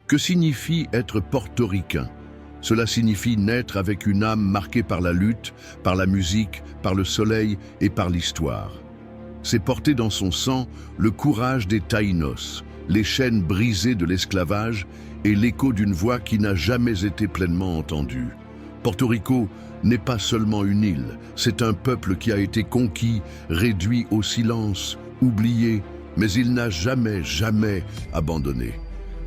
Que signifie être portoricain? Cela signifie naître avec une âme marquée par la lutte, par la musique, par le soleil et par l'histoire. C'est porter dans son sang le courage des Taínos, les chaînes brisées de l'esclavage et l'écho d'une voix qui n'a jamais été pleinement entendue. Porto Rico n'est pas seulement une île, c'est un peuple qui a été conquis, réduit au silence, oublié, mais il n'a jamais abandonné.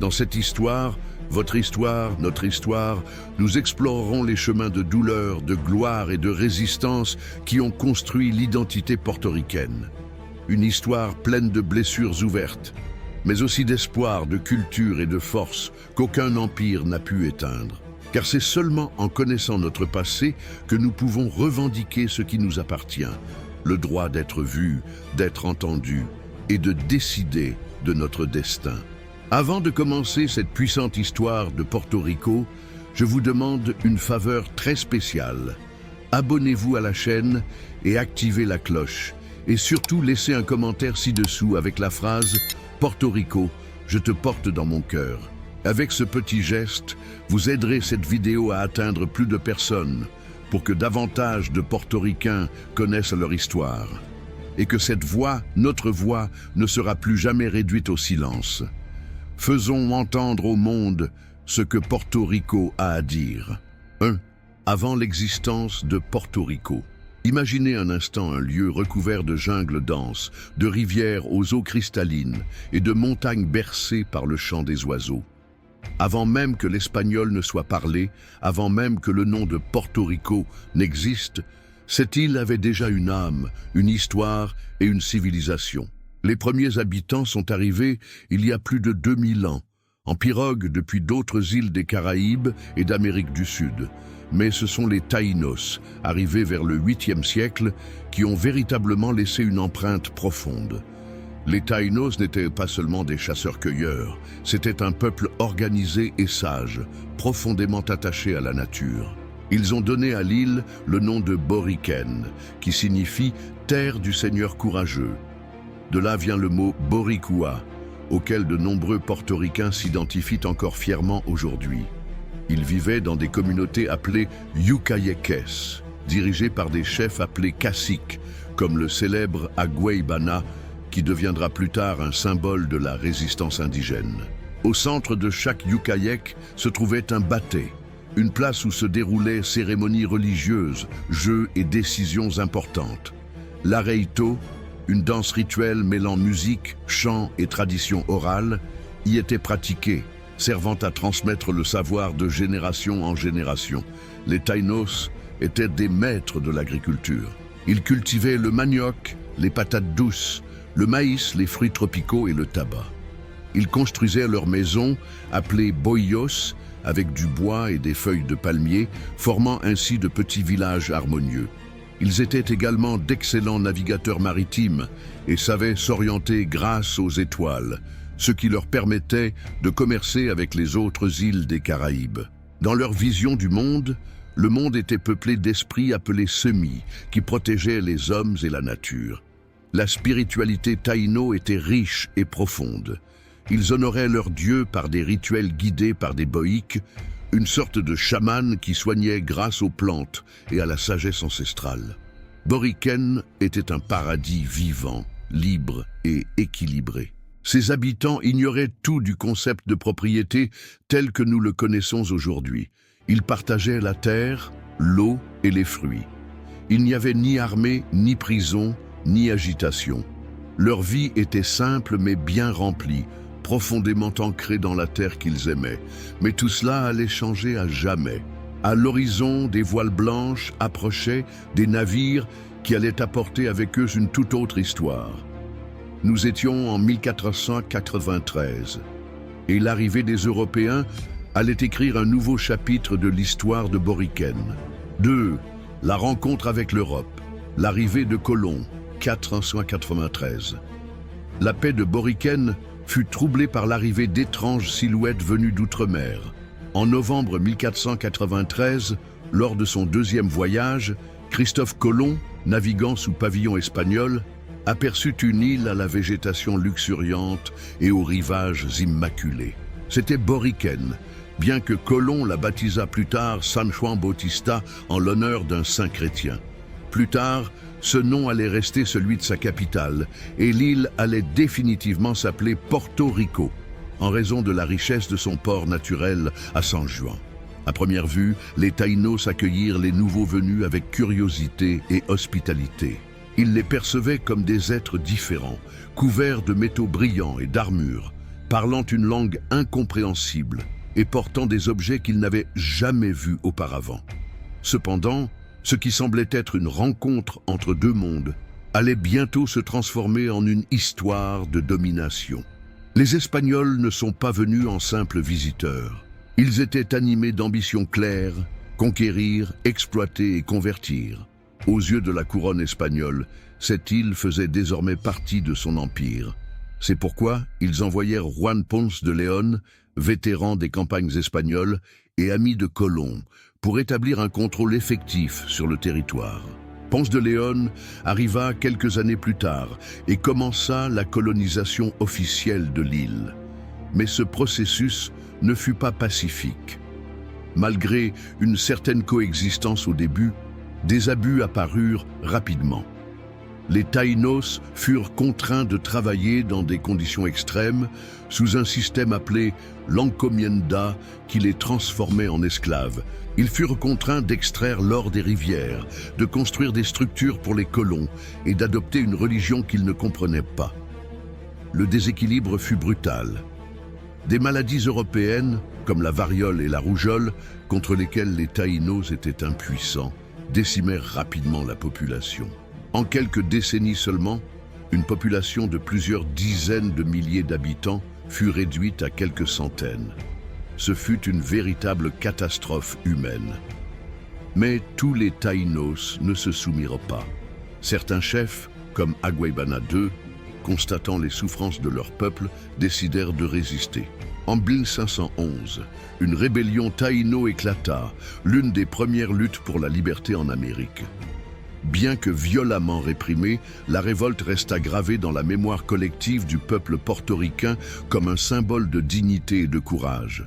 Dans cette histoire, votre histoire, notre histoire, nous explorerons les chemins de douleur, de gloire et de résistance qui ont construit l'identité portoricaine. Une histoire pleine de blessures ouvertes, mais aussi d'espoir, de culture et de force qu'aucun empire n'a pu éteindre. Car c'est seulement en connaissant notre passé que nous pouvons revendiquer ce qui nous appartient, le droit d'être vu, d'être entendu et de décider de notre destin. Avant de commencer cette puissante histoire de Porto Rico, je vous demande une faveur très spéciale. Abonnez-vous à la chaîne et activez la cloche. Et surtout, laissez un commentaire ci-dessous avec la phrase « Porto Rico, je te porte dans mon cœur ». Avec ce petit geste, vous aiderez cette vidéo à atteindre plus de personnes pour que davantage de Portoricains connaissent leur histoire. Et que cette voix, notre voix, ne sera plus jamais réduite au silence. Faisons entendre au monde ce que Porto Rico a à dire. 1. Avant l'existence de Porto Rico. Imaginez un instant un lieu recouvert de jungles denses, de rivières aux eaux cristallines et de montagnes bercées par le chant des oiseaux. Avant même que l'espagnol ne soit parlé, avant même que le nom de Porto Rico n'existe, cette île avait déjà une âme, une histoire et une civilisation. Les premiers habitants sont arrivés il y a plus de 2000 ans, en pirogue depuis d'autres îles des Caraïbes et d'Amérique du Sud. Mais ce sont les Taínos, arrivés vers le 8e siècle, qui ont véritablement laissé une empreinte profonde. Les Taínos n'étaient pas seulement des chasseurs-cueilleurs, c'était un peuple organisé et sage, profondément attaché à la nature. Ils ont donné à l'île le nom de Boriken, qui signifie « terre du Seigneur courageux ». De là vient le mot « Boricua », auquel de nombreux portoricains s'identifient encore fièrement aujourd'hui. Ils vivaient dans des communautés appelées Yucayekes, dirigées par des chefs appelés caciques, comme le célèbre Agüeybana, qui deviendra plus tard un symbole de la résistance indigène. Au centre de chaque Yucayek se trouvait un baté, une place où se déroulaient cérémonies religieuses, jeux et décisions importantes. L'areito, une danse rituelle mêlant musique, chant et tradition orale, y était pratiquée, servant à transmettre le savoir de génération en génération. Les Taínos étaient des maîtres de l'agriculture. Ils cultivaient le manioc, les patates douces, le maïs, les fruits tropicaux et le tabac. Ils construisaient leurs maisons, appelées boyos, avec du bois et des feuilles de palmier, formant ainsi de petits villages harmonieux. Ils étaient également d'excellents navigateurs maritimes et savaient s'orienter grâce aux étoiles, ce qui leur permettait de commercer avec les autres îles des Caraïbes. Dans leur vision du monde, le monde était peuplé d'esprits appelés semis, qui protégeaient les hommes et la nature. La spiritualité taïno était riche et profonde. Ils honoraient leurs dieux par des rituels guidés par des boïques, une sorte de chaman qui soignait grâce aux plantes et à la sagesse ancestrale. Boriken était un paradis vivant, libre et équilibré. Ses habitants ignoraient tout du concept de propriété tel que nous le connaissons aujourd'hui. Ils partageaient la terre, l'eau et les fruits. Il n'y avait ni armée, ni prison, ni agitation. Leur vie était simple mais bien remplie, profondément ancrée dans la terre qu'ils aimaient. Mais tout cela allait changer à jamais. À l'horizon, des voiles blanches approchaient, des navires qui allaient apporter avec eux une toute autre histoire. Nous étions en 1493 et l'arrivée des Européens allait écrire un nouveau chapitre de l'histoire de Boriken. 2. La rencontre avec l'Europe, l'arrivée de Colomb, 1493. La paix de Boriken fut troublée par l'arrivée d'étranges silhouettes venues d'outre-mer. En novembre 1493, lors de son deuxième voyage, Christophe Colomb, naviguant sous pavillon espagnol, aperçut une île à la végétation luxuriante et aux rivages immaculés. C'était Boriken, bien que Colomb la baptisa plus tard San Juan Bautista en l'honneur d'un saint chrétien. Plus tard, ce nom allait rester celui de sa capitale et l'île allait définitivement s'appeler Porto Rico, en raison de la richesse de son port naturel à San Juan. À première vue, les Taïnos accueillirent les nouveaux venus avec curiosité et hospitalité. Ils les percevaient comme des êtres différents, couverts de métaux brillants et d'armures, parlant une langue incompréhensible et portant des objets qu'ils n'avaient jamais vus auparavant. Cependant, ce qui semblait être une rencontre entre deux mondes allait bientôt se transformer en une histoire de domination. Les Espagnols ne sont pas venus en simples visiteurs. Ils étaient animés d'ambitions claires, conquérir, exploiter et convertir. Aux yeux de la couronne espagnole, cette île faisait désormais partie de son empire. C'est pourquoi ils envoyèrent Juan Ponce de León, vétéran des campagnes espagnoles et ami de Colomb, pour établir un contrôle effectif sur le territoire. Ponce de León arriva quelques années plus tard et commença la colonisation officielle de l'île. Mais ce processus ne fut pas pacifique. Malgré une certaine coexistence au début, des abus apparurent rapidement. Les Taïnos furent contraints de travailler dans des conditions extrêmes sous un système appelé l'encomienda qui les transformait en esclaves. Ils furent contraints d'extraire l'or des rivières, de construire des structures pour les colons et d'adopter une religion qu'ils ne comprenaient pas. Le déséquilibre fut brutal. Des maladies européennes, comme la variole et la rougeole, contre lesquelles les Taïnos étaient impuissants, décimèrent rapidement la population. En quelques décennies seulement, une population de plusieurs dizaines de milliers d'habitants fut réduite à quelques centaines. Ce fut une véritable catastrophe humaine. Mais tous les Taïnos ne se soumirent pas. Certains chefs, comme Agüeybana II, constatant les souffrances de leur peuple, décidèrent de résister. En 1511, une rébellion taïno éclata, l'une des premières luttes pour la liberté en Amérique. Bien que violemment réprimée, la révolte resta gravée dans la mémoire collective du peuple portoricain comme un symbole de dignité et de courage.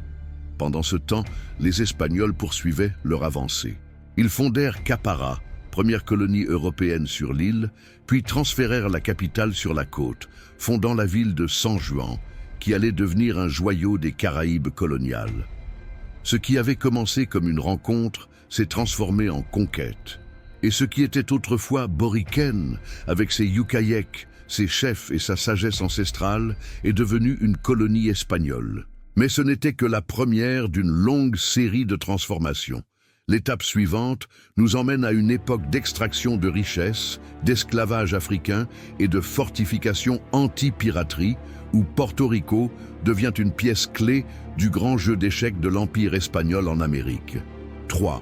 Pendant ce temps, les Espagnols poursuivaient leur avancée. Ils fondèrent Capara, première colonie européenne sur l'île, puis transférèrent la capitale sur la côte, fondant la ville de San Juan, qui allait devenir un joyau des Caraïbes coloniales. Ce qui avait commencé comme une rencontre s'est transformé en conquête. Et ce qui était autrefois Boriken, avec ses Yucayeks, ses chefs et sa sagesse ancestrale, est devenu une colonie espagnole. Mais ce n'était que la première d'une longue série de transformations. L'étape suivante nous emmène à une époque d'extraction de richesses, d'esclavage africain et de fortification anti-piraterie, où Porto Rico devient une pièce clé du grand jeu d'échecs de l'Empire espagnol en Amérique. 3.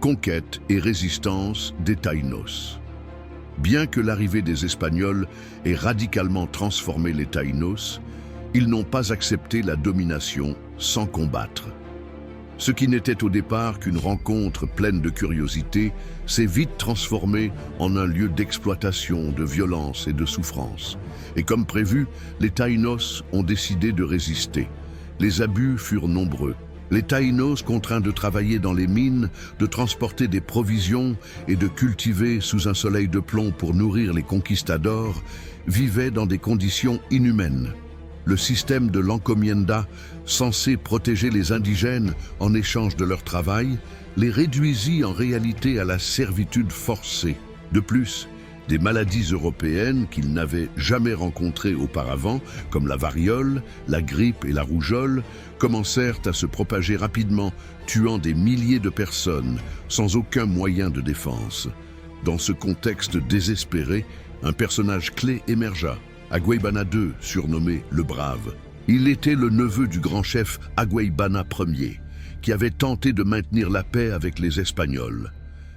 Conquête et résistance des Taïnos. Bien que l'arrivée des Espagnols ait radicalement transformé les Taïnos, ils n'ont pas accepté la domination sans combattre. Ce qui n'était au départ qu'une rencontre pleine de curiosité s'est vite transformé en un lieu d'exploitation, de violence et de souffrance. Et comme prévu, les Taïnos ont décidé de résister. Les abus furent nombreux. Les Taïnos, contraints de travailler dans les mines, de transporter des provisions et de cultiver sous un soleil de plomb pour nourrir les conquistadors, vivaient dans des conditions inhumaines. Le système de l'encomienda, censé protéger les indigènes en échange de leur travail, les réduisit en réalité à la servitude forcée. De plus, des maladies européennes qu'ils n'avaient jamais rencontrées auparavant, comme la variole, la grippe et la rougeole, commencèrent à se propager rapidement, tuant des milliers de personnes, sans aucun moyen de défense. Dans ce contexte désespéré, un personnage clé émergea. Agüeybana II, surnommé le Brave. Il était le neveu du grand chef Agüeybana Ier, qui avait tenté de maintenir la paix avec les Espagnols.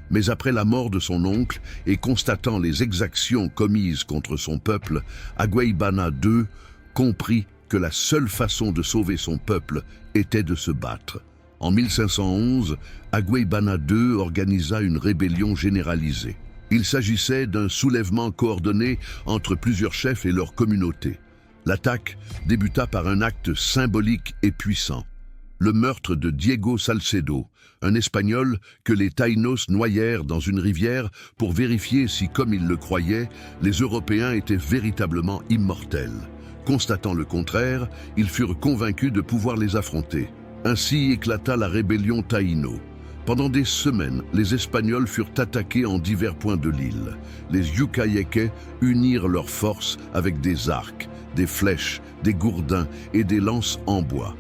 Mais après la mort de son oncle et constatant les exactions commises contre son peuple, Agüeybana II comprit que la seule façon de sauver son peuple était de se battre. En 1511, Agüeybana II organisa une rébellion généralisée. Il s'agissait d'un soulèvement coordonné entre plusieurs chefs et leur communauté. L'attaque débuta par un acte symbolique et puissant. Le meurtre de Diego Salcedo, un Espagnol que les Taínos noyèrent dans une rivière pour vérifier si, comme ils le croyaient, les Européens étaient véritablement immortels. Constatant le contraire, ils furent convaincus de pouvoir les affronter. Ainsi éclata la rébellion taïno. Pendant des semaines, les Espagnols furent attaqués en divers points de l'île. Les Yucayeques unirent leurs forces avec des arcs, des flèches, des gourdins et des lances en bois.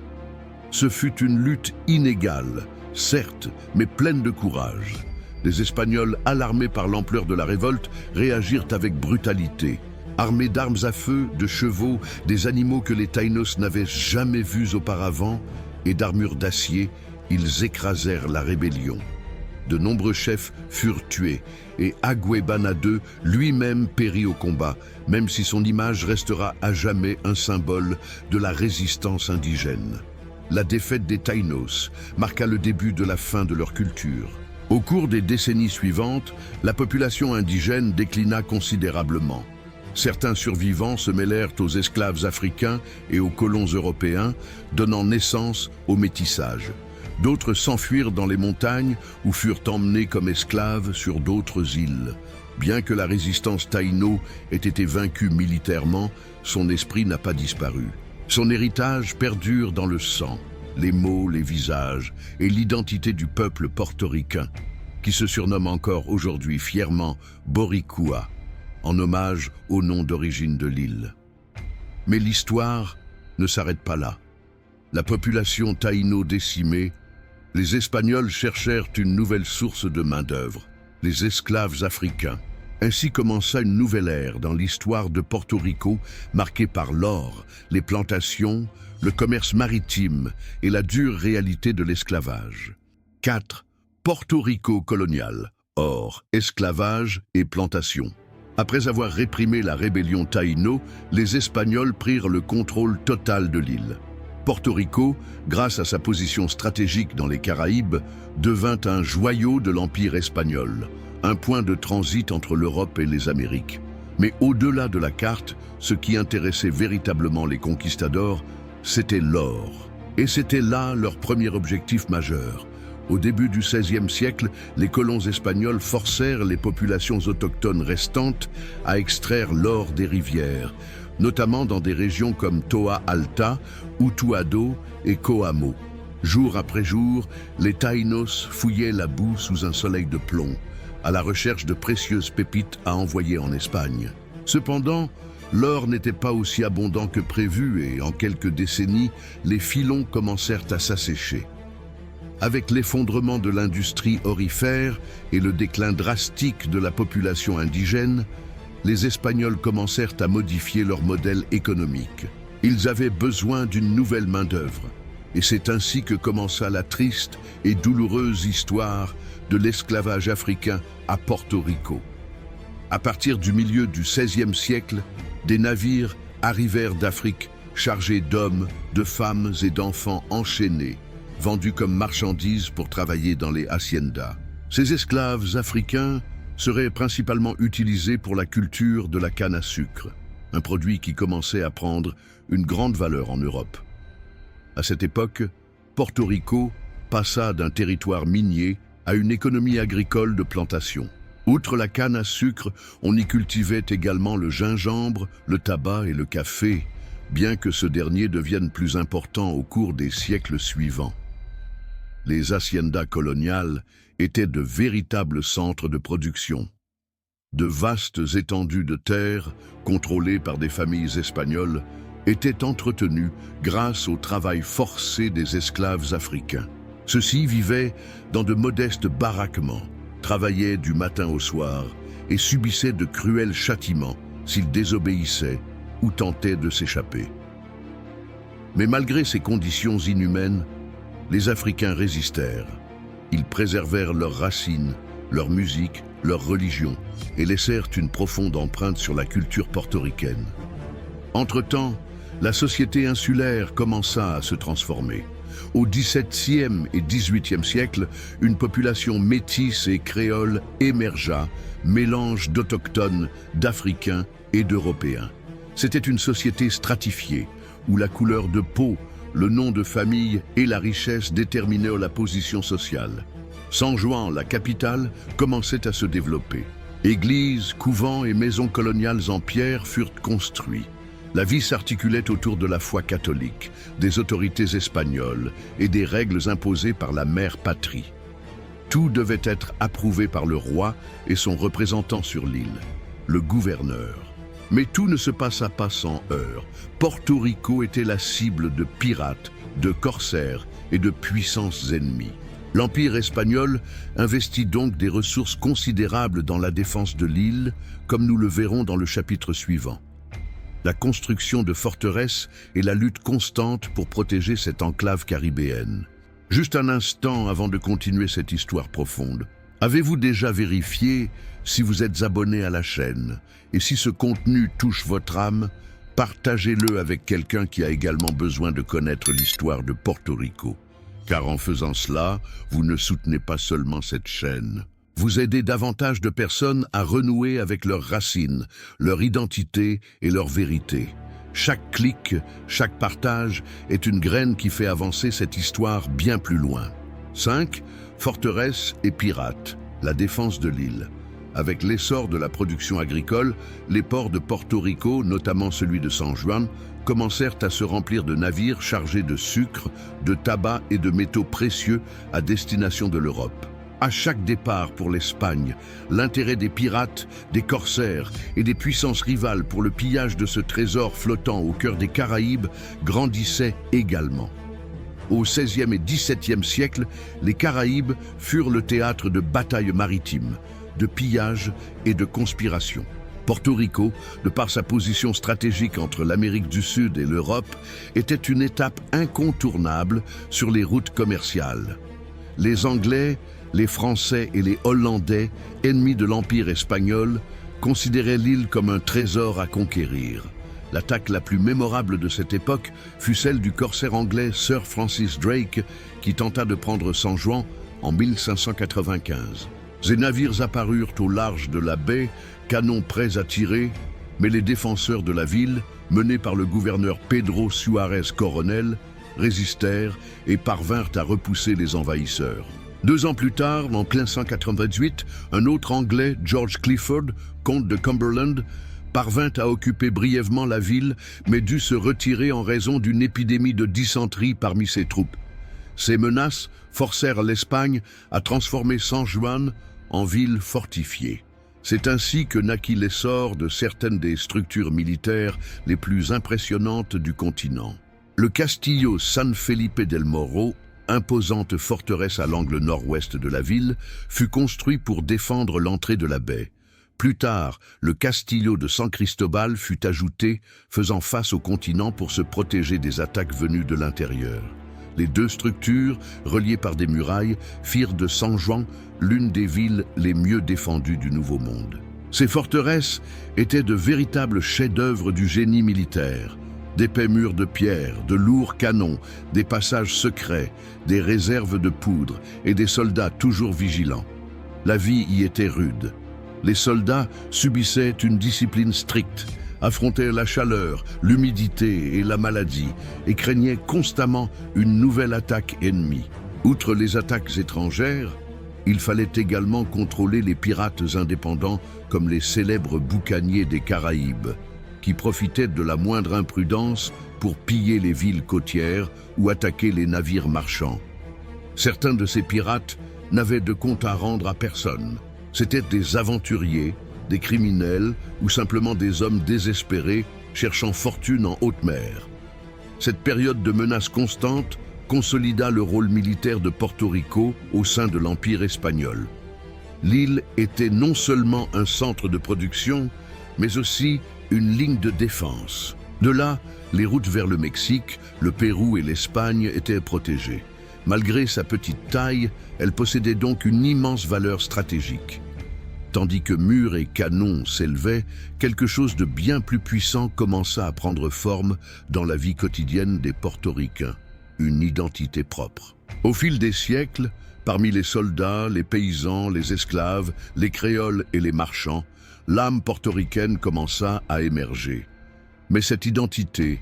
Ce fut une lutte inégale, certes, mais pleine de courage. Les Espagnols, alarmés par l'ampleur de la révolte, réagirent avec brutalité. Armés d'armes à feu, de chevaux, des animaux que les Taínos n'avaient jamais vus auparavant, et d'armures d'acier, ils écrasèrent la rébellion. De nombreux chefs furent tués, et Agüebana II lui-même périt au combat, même si son image restera à jamais un symbole de la résistance indigène. La défaite des Taínos marqua le début de la fin de leur culture. Au cours des décennies suivantes, la population indigène déclina considérablement. Certains survivants se mêlèrent aux esclaves africains et aux colons européens, donnant naissance au métissage. D'autres s'enfuirent dans les montagnes ou furent emmenés comme esclaves sur d'autres îles. Bien que la résistance taïno ait été vaincue militairement, son esprit n'a pas disparu. Son héritage perdure dans le sang, les mots, les visages et l'identité du peuple portoricain, qui se surnomme encore aujourd'hui fièrement Boricua, en hommage au nom d'origine de l'île. Mais l'histoire ne s'arrête pas là. La population taïno décimée, les Espagnols cherchèrent une nouvelle source de main-d'œuvre, les esclaves africains. Ainsi commença une nouvelle ère dans l'histoire de Porto Rico, marquée par l'or, les plantations, le commerce maritime et la dure réalité de l'esclavage. 4. Porto Rico colonial, or, esclavage et plantation. Après avoir réprimé la rébellion taïno, les Espagnols prirent le contrôle total de l'île. Porto Rico, grâce à sa position stratégique dans les Caraïbes, devint un joyau de l'Empire espagnol, un point de transit entre l'Europe et les Amériques. Mais au-delà de la carte, ce qui intéressait véritablement les conquistadors, c'était l'or. Et c'était là leur premier objectif majeur. Au début du XVIe siècle, les colons espagnols forcèrent les populations autochtones restantes à extraire l'or des rivières, notamment dans des régions comme Toa Alta, Utuado et Coamo. Jour après jour, les Taínos fouillaient la boue sous un soleil de plomb, à la recherche de précieuses pépites à envoyer en Espagne. Cependant, l'or n'était pas aussi abondant que prévu et en quelques décennies, les filons commencèrent à s'assécher. Avec l'effondrement de l'industrie aurifère et le déclin drastique de la population indigène, les Espagnols commencèrent à modifier leur modèle économique. Ils avaient besoin d'une nouvelle main-d'œuvre, et c'est ainsi que commença la triste et douloureuse histoire de l'esclavage africain à Porto Rico. À partir du milieu du XVIe siècle, des navires arrivèrent d'Afrique chargés d'hommes, de femmes et d'enfants enchaînés, vendus comme marchandises pour travailler dans les haciendas. Ces esclaves africains seraient principalement utilisés pour la culture de la canne à sucre, un produit qui commençait à prendre une grande valeur en Europe. À cette époque, Porto Rico passa d'un territoire minier à une économie agricole de plantation. Outre la canne à sucre, on y cultivait également le gingembre, le tabac et le café, bien que ce dernier devienne plus important au cours des siècles suivants. Les haciendas coloniales étaient de véritables centres de production. De vastes étendues de terre, contrôlées par des familles espagnoles, étaient entretenues grâce au travail forcé des esclaves africains. Ceux-ci vivaient dans de modestes baraquements, travaillaient du matin au soir et subissaient de cruels châtiments s'ils désobéissaient ou tentaient de s'échapper. Mais malgré ces conditions inhumaines, les Africains résistèrent. Ils préservèrent leurs racines, leur musique, leur religion et laissèrent une profonde empreinte sur la culture portoricaine. Entre-temps, la société insulaire commença à se transformer. Au XVIIe et XVIIIe siècle, une population métisse et créole émergea, mélange d'autochtones, d'Africains et d'Européens. C'était une société stratifiée, où la couleur de peau, le nom de famille et la richesse déterminaient la position sociale. San Juan, la capitale, commençait à se développer. Églises, couvents et maisons coloniales en pierre furent construits. La vie s'articulait autour de la foi catholique, des autorités espagnoles et des règles imposées par la mère patrie. Tout devait être approuvé par le roi et son représentant sur l'île, le gouverneur. Mais tout ne se passa pas sans heurts. Porto Rico était la cible de pirates, de corsaires et de puissances ennemies. L'Empire espagnol investit donc des ressources considérables dans la défense de l'île, comme nous le verrons dans le chapitre suivant. La construction de forteresses et la lutte constante pour protéger cette enclave caribéenne. Juste un instant avant de continuer cette histoire profonde. Avez-vous déjà vérifié si vous êtes abonné à la chaîne? Et si ce contenu touche votre âme, partagez-le avec quelqu'un qui a également besoin de connaître l'histoire de Porto Rico. Car en faisant cela, vous ne soutenez pas seulement cette chaîne. Vous aidez davantage de personnes à renouer avec leurs racines, leur identité et leur vérité. Chaque clic, chaque partage est une graine qui fait avancer cette histoire bien plus loin. 5. Forteresses et pirates, la défense de l'île. Avec l'essor de la production agricole, les ports de Porto Rico, notamment celui de San Juan, commencèrent à se remplir de navires chargés de sucre, de tabac et de métaux précieux à destination de l'Europe. À chaque départ pour l'Espagne, l'intérêt des pirates, des corsaires et des puissances rivales pour le pillage de ce trésor flottant au cœur des Caraïbes grandissait également. Au XVIe et XVIIe siècle, les Caraïbes furent le théâtre de batailles maritimes, de pillages et de conspirations. Porto Rico, de par sa position stratégique entre l'Amérique du Sud et l'Europe, était une étape incontournable sur les routes commerciales. Les Anglais, les Français et les Hollandais, ennemis de l'Empire espagnol, considéraient l'île comme un trésor à conquérir. L'attaque la plus mémorable de cette époque fut celle du corsaire anglais Sir Francis Drake, qui tenta de prendre San Juan en 1595. Ces navires apparurent au large de la baie, canons prêts à tirer, mais les défenseurs de la ville, menés par le gouverneur Pedro Suárez Coronel, résistèrent et parvinrent à repousser les envahisseurs. 2 ans plus tard, en 1588, un autre Anglais, George Clifford, comte de Cumberland, parvint à occuper brièvement la ville, mais dut se retirer en raison d'une épidémie de dysenterie parmi ses troupes. Ces menaces forcèrent l'Espagne à transformer San Juan en ville fortifiée. C'est ainsi que naquit l'essor de certaines des structures militaires les plus impressionnantes du continent. Le Castillo San Felipe del Morro, imposante forteresse à l'angle nord-ouest de la ville, fut construit pour défendre l'entrée de la baie. Plus tard, le Castillo de San Cristobal fut ajouté, faisant face au continent pour se protéger des attaques venues de l'intérieur. Les 2 structures, reliées par des murailles, firent de San Juan l'une des villes les mieux défendues du Nouveau Monde. Ces forteresses étaient de véritables chefs-d'œuvre du génie militaire. D'épais murs de pierre, de lourds canons, des passages secrets, des réserves de poudre et des soldats toujours vigilants. La vie y était rude. Les soldats subissaient une discipline stricte, affrontaient la chaleur, l'humidité et la maladie et craignaient constamment une nouvelle attaque ennemie. Outre les attaques étrangères, il fallait également contrôler les pirates indépendants comme les célèbres boucaniers des Caraïbes, qui profitaient de la moindre imprudence pour piller les villes côtières ou attaquer les navires marchands. Certains de ces pirates n'avaient de compte à rendre à personne. C'étaient des aventuriers, des criminels ou simplement des hommes désespérés cherchant fortune en haute mer. Cette période de menace constante consolida le rôle militaire de Porto Rico au sein de l'Empire espagnol. L'île était non seulement un centre de production, mais aussi une ligne de défense. De là, les routes vers le Mexique, le Pérou et l'Espagne étaient protégées. Malgré sa petite taille, elle possédait donc une immense valeur stratégique. Tandis que murs et canons s'élevaient, quelque chose de bien plus puissant commença à prendre forme dans la vie quotidienne des Portoricains, une identité propre. Au fil des siècles, parmi les soldats, les paysans, les esclaves, les créoles et les marchands, l'âme portoricaine commença à émerger. Mais cette identité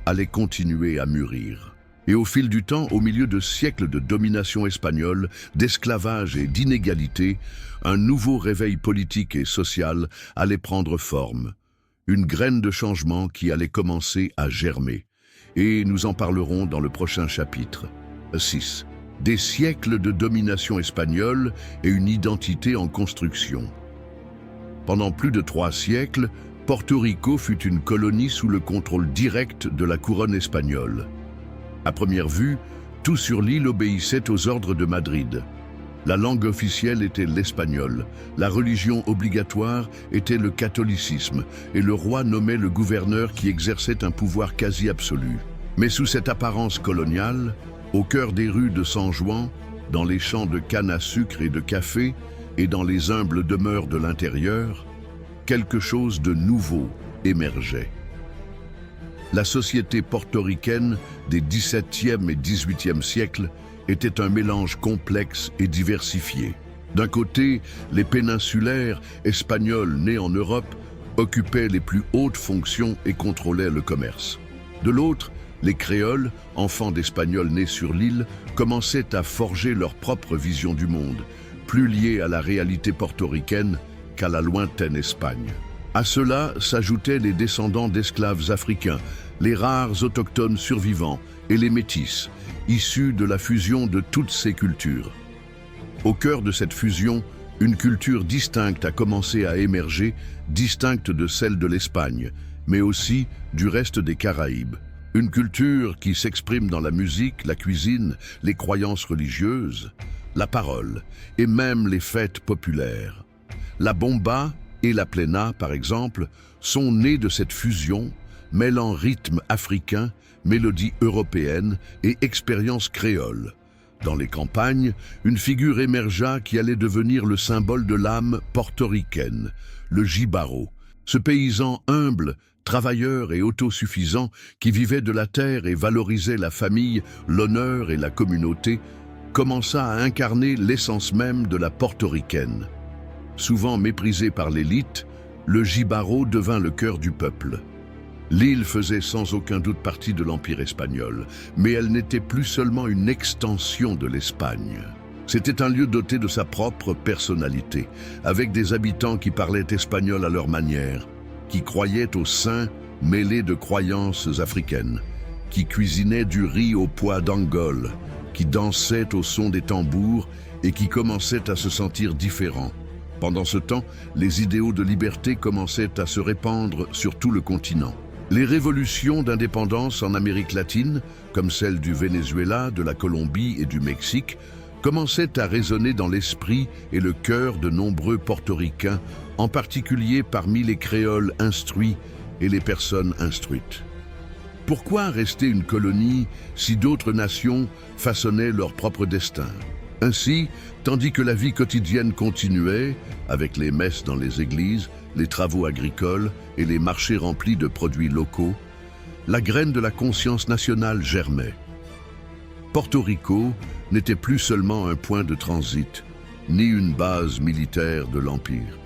allait continuer à mûrir. Et au fil du temps, au milieu de siècles de domination espagnole, d'esclavage et d'inégalité, un nouveau réveil politique et social allait prendre forme. Une graine de changement qui allait commencer à germer. Et nous en parlerons dans le prochain chapitre. 6. Des siècles de domination espagnole et une identité en construction. Pendant plus de 3 siècles, Porto Rico fut une colonie sous le contrôle direct de la couronne espagnole. À première vue, tout sur l'île obéissait aux ordres de Madrid. La langue officielle était l'espagnol, la religion obligatoire était le catholicisme et le roi nommait le gouverneur qui exerçait un pouvoir quasi absolu. Mais sous cette apparence coloniale, au cœur des rues de San Juan, dans les champs de canne à sucre et de café et dans les humbles demeures de l'intérieur, quelque chose de nouveau émergeait. La société portoricaine des XVIIe et XVIIIe siècles était un mélange complexe et diversifié. D'un côté, les péninsulaires espagnols nés en Europe occupaient les plus hautes fonctions et contrôlaient le commerce. De l'autre, les créoles, enfants d'Espagnols nés sur l'île, commençaient à forger leur propre vision du monde, plus liée à la réalité portoricaine qu'à la lointaine Espagne. À cela s'ajoutaient les descendants d'esclaves africains, les rares autochtones survivants et les métis, issus de la fusion de toutes ces cultures. Au cœur de cette fusion, une culture distincte a commencé à émerger, distincte de celle de l'Espagne, mais aussi du reste des Caraïbes. Une culture qui s'exprime dans la musique, la cuisine, les croyances religieuses, la parole et même les fêtes populaires. La bomba et la plena, par exemple, sont nées de cette fusion, mêlant rythme africain, mélodie européenne et expérience créole. Dans les campagnes, une figure émergea qui allait devenir le symbole de l'âme portoricaine, le jibaro. Ce paysan humble, travailleur et autosuffisant qui vivait de la terre et valorisait la famille, l'honneur et la communauté, commença à incarner l'essence même de la portoricaine. Souvent méprisé par l'élite, le jibaro devint le cœur du peuple. L'île faisait sans aucun doute partie de l'Empire espagnol, mais elle n'était plus seulement une extension de l'Espagne. C'était un lieu doté de sa propre personnalité, avec des habitants qui parlaient espagnol à leur manière, qui croyaient au saint mêlé de croyances africaines, qui cuisinaient du riz au pois d'Angole, qui dansaient au son des tambours et qui commençaient à se sentir différents. Pendant ce temps, les idéaux de liberté commençaient à se répandre sur tout le continent. Les révolutions d'indépendance en Amérique latine, comme celle du Venezuela, de la Colombie et du Mexique, commençaient à résonner dans l'esprit et le cœur de nombreux portoricains, en particulier parmi les créoles instruits et les personnes instruites. Pourquoi rester une colonie si d'autres nations façonnaient leur propre destin? Ainsi, tandis que la vie quotidienne continuait, avec les messes dans les églises, les travaux agricoles et les marchés remplis de produits locaux, la graine de la conscience nationale germait. Porto Rico n'était plus seulement un point de transit, ni une base militaire de l'Empire.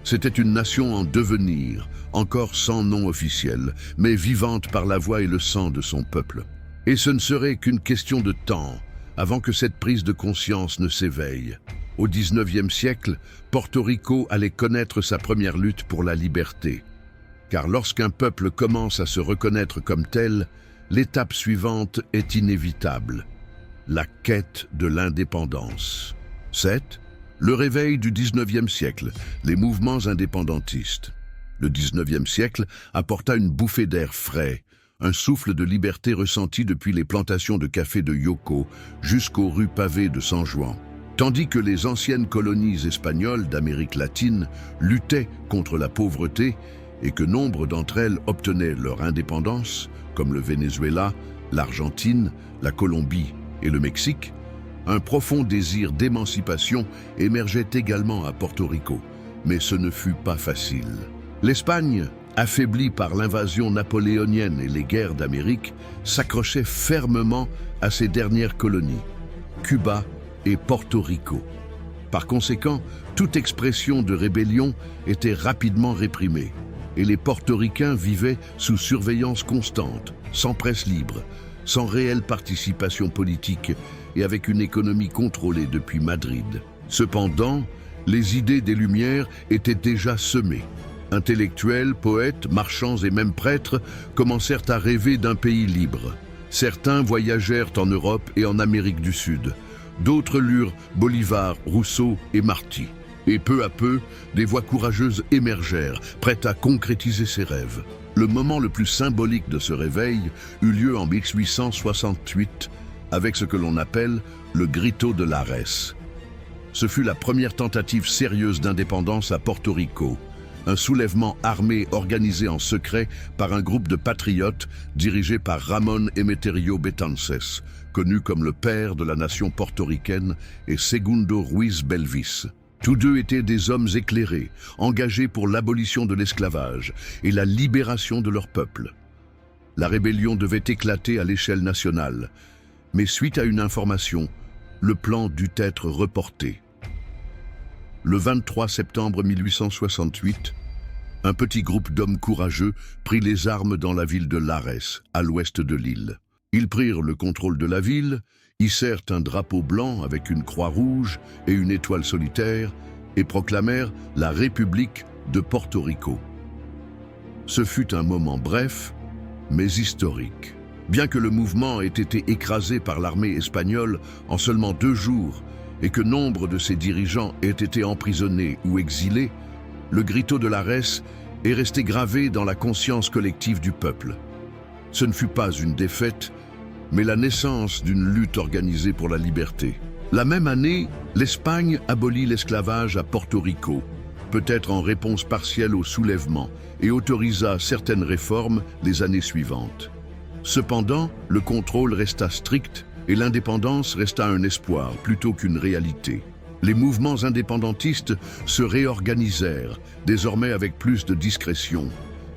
C'était une nation en devenir, encore sans nom officiel, mais vivante par la voix et le sang de son peuple. Et ce ne serait qu'une question de temps avant que cette prise de conscience ne s'éveille. Au XIXe siècle, Porto Rico allait connaître sa première lutte pour la liberté. Car lorsqu'un peuple commence à se reconnaître comme tel, l'étape suivante est inévitable, la quête de l'indépendance. 7. Le réveil du XIXe siècle, les mouvements indépendantistes. Le XIXe siècle apporta une bouffée d'air frais, un souffle de liberté ressenti depuis les plantations de café de Yoko jusqu'aux rues pavées de San Juan. Tandis que les anciennes colonies espagnoles d'Amérique latine luttaient contre la pauvreté et que nombre d'entre elles obtenaient leur indépendance, comme le Venezuela, l'Argentine, la Colombie et le Mexique, un profond désir d'émancipation émergeait également à Porto Rico, mais ce ne fut pas facile. L'Espagne, affaiblie par l'invasion napoléonienne et les guerres d'Amérique, s'accrochait fermement à ses dernières colonies, Cuba et Porto Rico. Par conséquent, toute expression de rébellion était rapidement réprimée, et les Portoricains vivaient sous surveillance constante, sans presse libre, sans réelle participation politique et avec une économie contrôlée depuis Madrid. Cependant, les idées des Lumières étaient déjà semées. Intellectuels, poètes, marchands et même prêtres commencèrent à rêver d'un pays libre. Certains voyagèrent en Europe et en Amérique du Sud. D'autres lurent Bolivar, Rousseau et Martí. Et peu à peu, des voix courageuses émergèrent, prêtes à concrétiser ces rêves. Le moment le plus symbolique de ce réveil eut lieu en 1868 avec ce que l'on appelle le Grito de Lares. Ce fut la première tentative sérieuse d'indépendance à Porto Rico, un soulèvement armé organisé en secret par un groupe de patriotes dirigé par Ramón Emeterio Betances, connu comme le père de la nation portoricaine, et Segundo Ruiz Belvis. Tous deux étaient des hommes éclairés, engagés pour l'abolition de l'esclavage et la libération de leur peuple. La rébellion devait éclater à l'échelle nationale, mais suite à une information, le plan dut être reporté. Le 23 septembre 1868, un petit groupe d'hommes courageux prit les armes dans la ville de Lares, à l'ouest de l'île. Ils prirent le contrôle de la ville, hissèrent un drapeau blanc avec une croix rouge et une étoile solitaire et proclamèrent la République de Porto Rico. Ce fut un moment bref, mais historique. Bien que le mouvement ait été écrasé par l'armée espagnole en seulement 2 jours et que nombre de ses dirigeants aient été emprisonnés ou exilés, le Grito de Lares est resté gravé dans la conscience collective du peuple. Ce ne fut pas une défaite, mais la naissance d'une lutte organisée pour la liberté. La même année, l'Espagne abolit l'esclavage à Porto Rico, peut-être en réponse partielle au soulèvement, et autorisa certaines réformes les années suivantes. Cependant, le contrôle resta strict et l'indépendance resta un espoir plutôt qu'une réalité. Les mouvements indépendantistes se réorganisèrent, désormais avec plus de discrétion,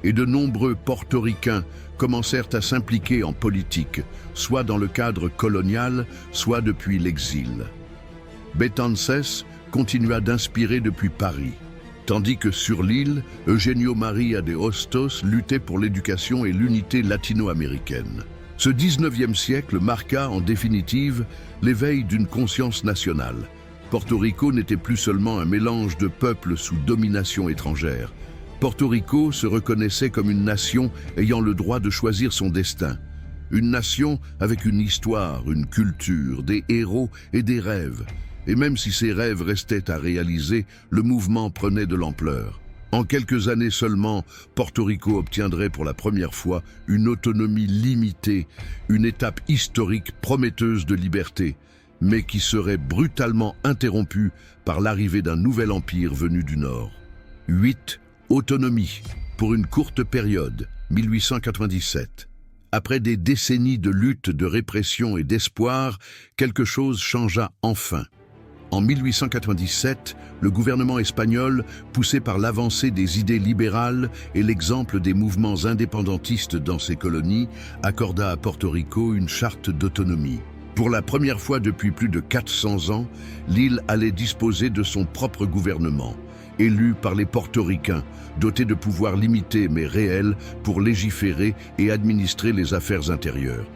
et de nombreux portoricains commencèrent à s'impliquer en politique, soit dans le cadre colonial, soit depuis l'exil. Betances continua d'inspirer depuis Paris, tandis que sur l'île, Eugenio María de Hostos luttait pour l'éducation et l'unité latino-américaine. Ce 19e siècle marqua en définitive l'éveil d'une conscience nationale. Porto Rico n'était plus seulement un mélange de peuples sous domination étrangère. Porto Rico se reconnaissait comme une nation ayant le droit de choisir son destin. Une nation avec une histoire, une culture, des héros et des rêves. Et même si ces rêves restaient à réaliser, le mouvement prenait de l'ampleur. En quelques années seulement, Porto Rico obtiendrait pour la première fois une autonomie limitée, une étape historique prometteuse de liberté, mais qui serait brutalement interrompue par l'arrivée d'un nouvel empire venu du Nord. 8. Autonomie, pour une courte période, 1897. Après des décennies de lutte, de répression et d'espoir, quelque chose changea enfin. En 1897, le gouvernement espagnol, poussé par l'avancée des idées libérales et l'exemple des mouvements indépendantistes dans ses colonies, accorda à Porto Rico une charte d'autonomie. Pour la première fois depuis plus de 400 ans, l'île allait disposer de son propre gouvernement, élu par les portoricains, doté de pouvoirs limités mais réels pour légiférer et administrer les affaires intérieures.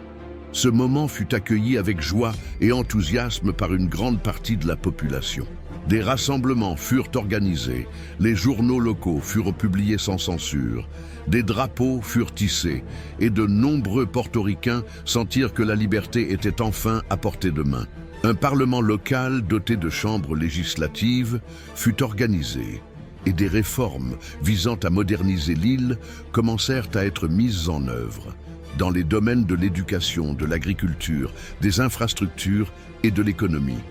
Ce moment fut accueilli avec joie et enthousiasme par une grande partie de la population. Des rassemblements furent organisés, les journaux locaux furent publiés sans censure, des drapeaux furent tissés et de nombreux portoricains sentirent que la liberté était enfin à portée de main. Un parlement local doté de chambres législatives fut organisé et des réformes visant à moderniser l'île commencèrent à être mises en œuvre dans les domaines de l'éducation, de l'agriculture, des infrastructures et de l'économie.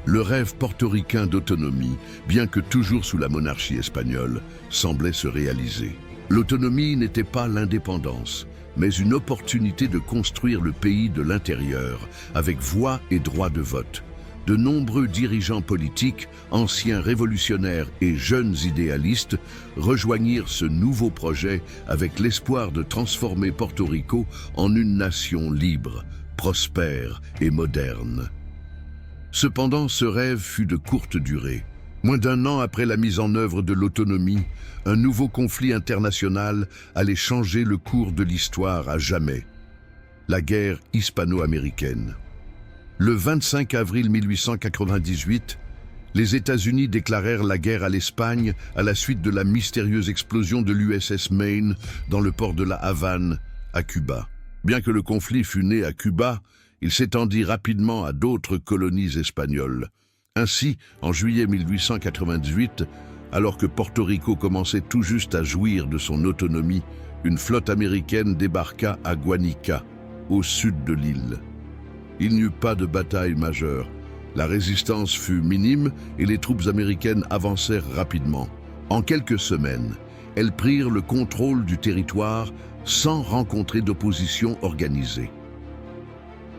Le rêve portoricain d'autonomie, bien que toujours sous la monarchie espagnole, semblait se réaliser. L'autonomie n'était pas l'indépendance, mais une opportunité de construire le pays de l'intérieur, avec voix et droit de vote. De nombreux dirigeants politiques, anciens révolutionnaires et jeunes idéalistes rejoignirent ce nouveau projet avec l'espoir de transformer Porto Rico en une nation libre, prospère et moderne. Cependant, ce rêve fut de courte durée. Moins d'un an après la mise en œuvre de l'autonomie, un nouveau conflit international allait changer le cours de l'histoire à jamais. La guerre hispano-américaine. Le 25 avril 1898, les États-Unis déclarèrent la guerre à l'Espagne à la suite de la mystérieuse explosion de l'USS Maine dans le port de la Havane, à Cuba. Bien que le conflit fût né à Cuba, il s'étendit rapidement à d'autres colonies espagnoles. Ainsi, en juillet 1898, alors que Porto Rico commençait tout juste à jouir de son autonomie, une flotte américaine débarqua à Guanica, au sud de l'île. Il n'y eut pas de bataille majeure. La résistance fut minime et les troupes américaines avancèrent rapidement. En quelques semaines, elles prirent le contrôle du territoire sans rencontrer d'opposition organisée.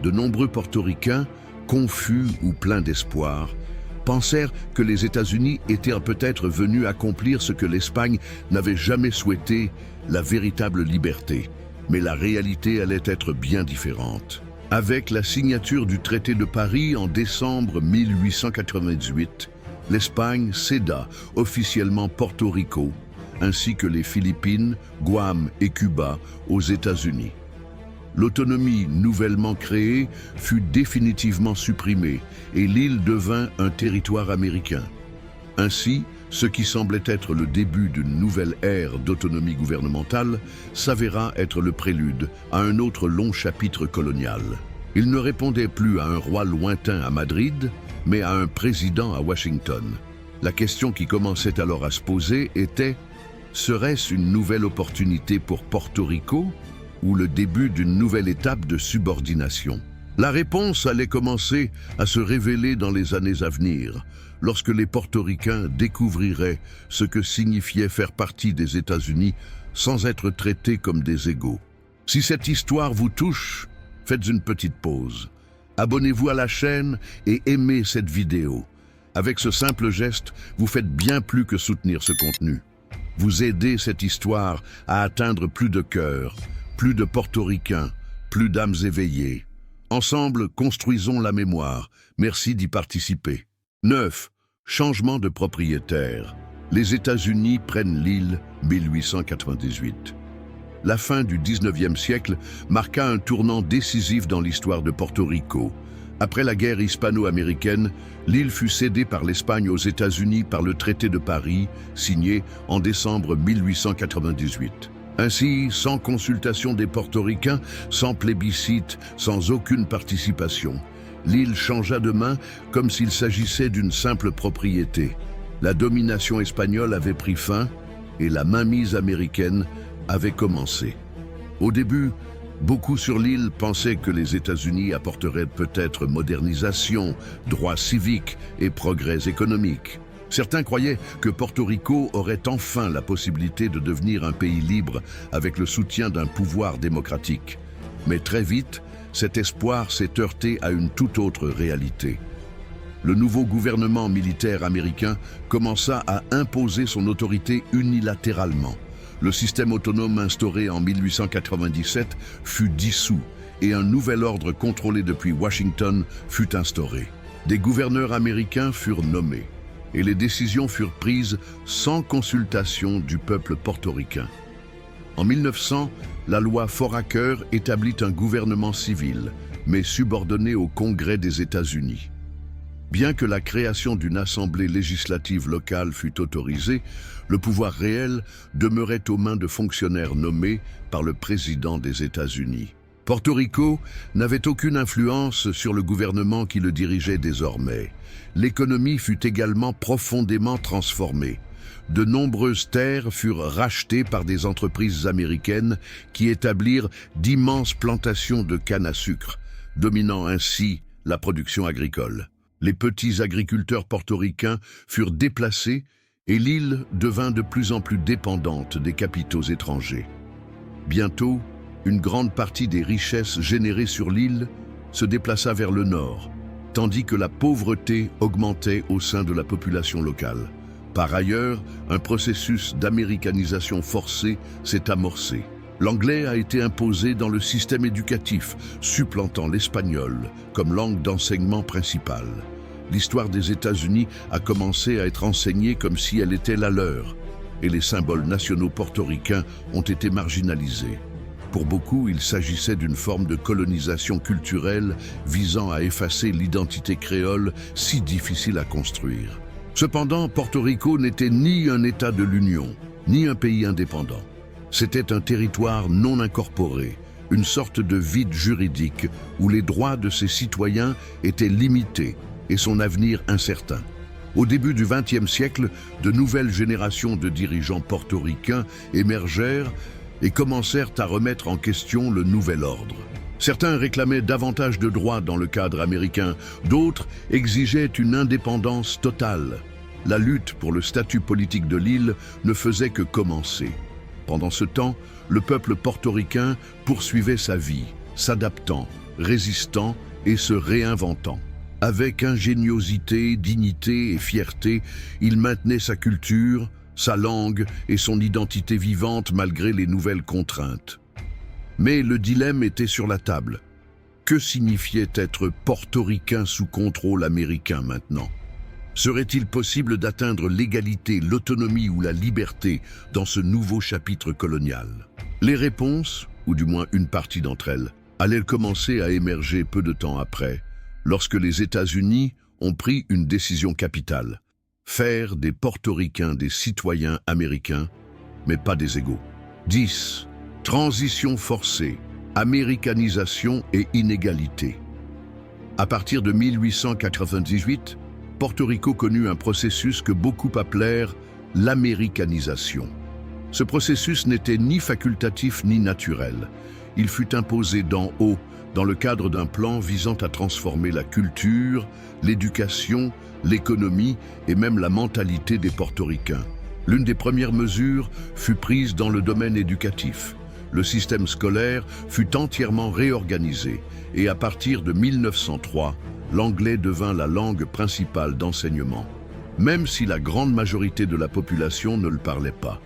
De nombreux Portoricains, confus ou pleins d'espoir, pensèrent que les États-Unis étaient peut-être venus accomplir ce que l'Espagne n'avait jamais souhaité, la véritable liberté. Mais la réalité allait être bien différente. Avec la signature du traité de Paris en décembre 1898, l'Espagne céda officiellement Porto Rico, ainsi que les Philippines, Guam et Cuba aux États-Unis. L'autonomie nouvellement créée fut définitivement supprimée et l'île devint un territoire américain. Ainsi, ce qui semblait être le début d'une nouvelle ère d'autonomie gouvernementale s'avéra être le prélude à un autre long chapitre colonial. Il ne répondait plus à un roi lointain à Madrid, mais à un président à Washington. La question qui commençait alors à se poser était: serait-ce une nouvelle opportunité pour Porto Rico ou le début d'une nouvelle étape de subordination? La réponse allait commencer à se révéler dans les années à venir, lorsque les Portoricains découvriraient ce que signifiait faire partie des États-Unis sans être traités comme des égaux. Si cette histoire vous touche, faites une petite pause. Abonnez-vous à la chaîne et aimez cette vidéo. Avec ce simple geste, vous faites bien plus que soutenir ce contenu. Vous aidez cette histoire à atteindre plus de cœurs, plus de Portoricains, plus d'âmes éveillées. Ensemble, construisons la mémoire. Merci d'y participer. 9. Changement de propriétaire. Les États-Unis prennent l'île 1898. La fin du 19e siècle marqua un tournant décisif dans l'histoire de Porto Rico. Après la guerre hispano-américaine, l'île fut cédée par l'Espagne aux États-Unis par le traité de Paris, signé en décembre 1898. Ainsi, sans consultation des Portoricains, sans plébiscite, sans aucune participation, l'île changea de main comme s'il s'agissait d'une simple propriété. La domination espagnole avait pris fin et la mainmise américaine avait commencé. Au début, beaucoup sur l'île pensaient que les États-Unis apporteraient peut-être modernisation, droits civiques et progrès économiques. Certains croyaient que Porto Rico aurait enfin la possibilité de devenir un pays libre avec le soutien d'un pouvoir démocratique. Mais très vite, cet espoir s'est heurté à une toute autre réalité. Le nouveau gouvernement militaire américain commença à imposer son autorité unilatéralement. Le système autonome instauré en 1897 fut dissous et un nouvel ordre contrôlé depuis Washington fut instauré. Des gouverneurs américains furent nommés et les décisions furent prises sans consultation du peuple portoricain. En 1900, la loi Foraker établit un gouvernement civil, mais subordonné au Congrès des États-Unis. Bien que la création d'une assemblée législative locale fût autorisée, le pouvoir réel demeurait aux mains de fonctionnaires nommés par le président des États-Unis. Porto Rico n'avait aucune influence sur le gouvernement qui le dirigeait désormais. L'économie fut également profondément transformée. De nombreuses terres furent rachetées par des entreprises américaines qui établirent d'immenses plantations de canne à sucre, dominant ainsi la production agricole. Les petits agriculteurs portoricains furent déplacés et l'île devint de plus en plus dépendante des capitaux étrangers. Bientôt, une grande partie des richesses générées sur l'île se déplaça vers le nord, tandis que la pauvreté augmentait au sein de la population locale. Par ailleurs, un processus d'américanisation forcée s'est amorcé. L'anglais a été imposé dans le système éducatif, supplantant l'espagnol comme langue d'enseignement principale. L'histoire des États-Unis a commencé à être enseignée comme si elle était la leur, et les symboles nationaux portoricains ont été marginalisés. Pour beaucoup, il s'agissait d'une forme de colonisation culturelle visant à effacer l'identité créole si difficile à construire. Cependant, Porto Rico n'était ni un État de l'Union, ni un pays indépendant. C'était un territoire non incorporé, une sorte de vide juridique où les droits de ses citoyens étaient limités et son avenir incertain. Au début du XXe siècle, de nouvelles générations de dirigeants portoricains émergèrent et commencèrent à remettre en question le nouvel ordre. Certains réclamaient davantage de droits dans le cadre américain, d'autres exigeaient une indépendance totale. La lutte pour le statut politique de l'île ne faisait que commencer. Pendant ce temps, le peuple portoricain poursuivait sa vie, s'adaptant, résistant et se réinventant. Avec ingéniosité, dignité et fierté, il maintenait sa culture, sa langue et son identité vivante malgré les nouvelles contraintes. Mais le dilemme était sur la table. Que signifiait être portoricain sous contrôle américain maintenant? Serait-il possible d'atteindre l'égalité, l'autonomie ou la liberté dans ce nouveau chapitre colonial? Les réponses, ou du moins une partie d'entre elles, allaient commencer à émerger peu de temps après, lorsque les États-Unis ont pris une décision capitale. Faire des Portoricains des citoyens américains, mais pas des égaux. 10. Transition forcée, américanisation et inégalité. À partir de 1898, Porto Rico connut un processus que beaucoup appelèrent l'américanisation. Ce processus n'était ni facultatif ni naturel. Il fut imposé d'en haut, dans le cadre d'un plan visant à transformer la culture, l'éducation, l'économie et même la mentalité des Portoricains. L'une des premières mesures fut prise dans le domaine éducatif. Le système scolaire fut entièrement réorganisé et à partir de 1903, l'anglais devint la langue principale d'enseignement, même si la grande majorité de la population ne le parlait pas.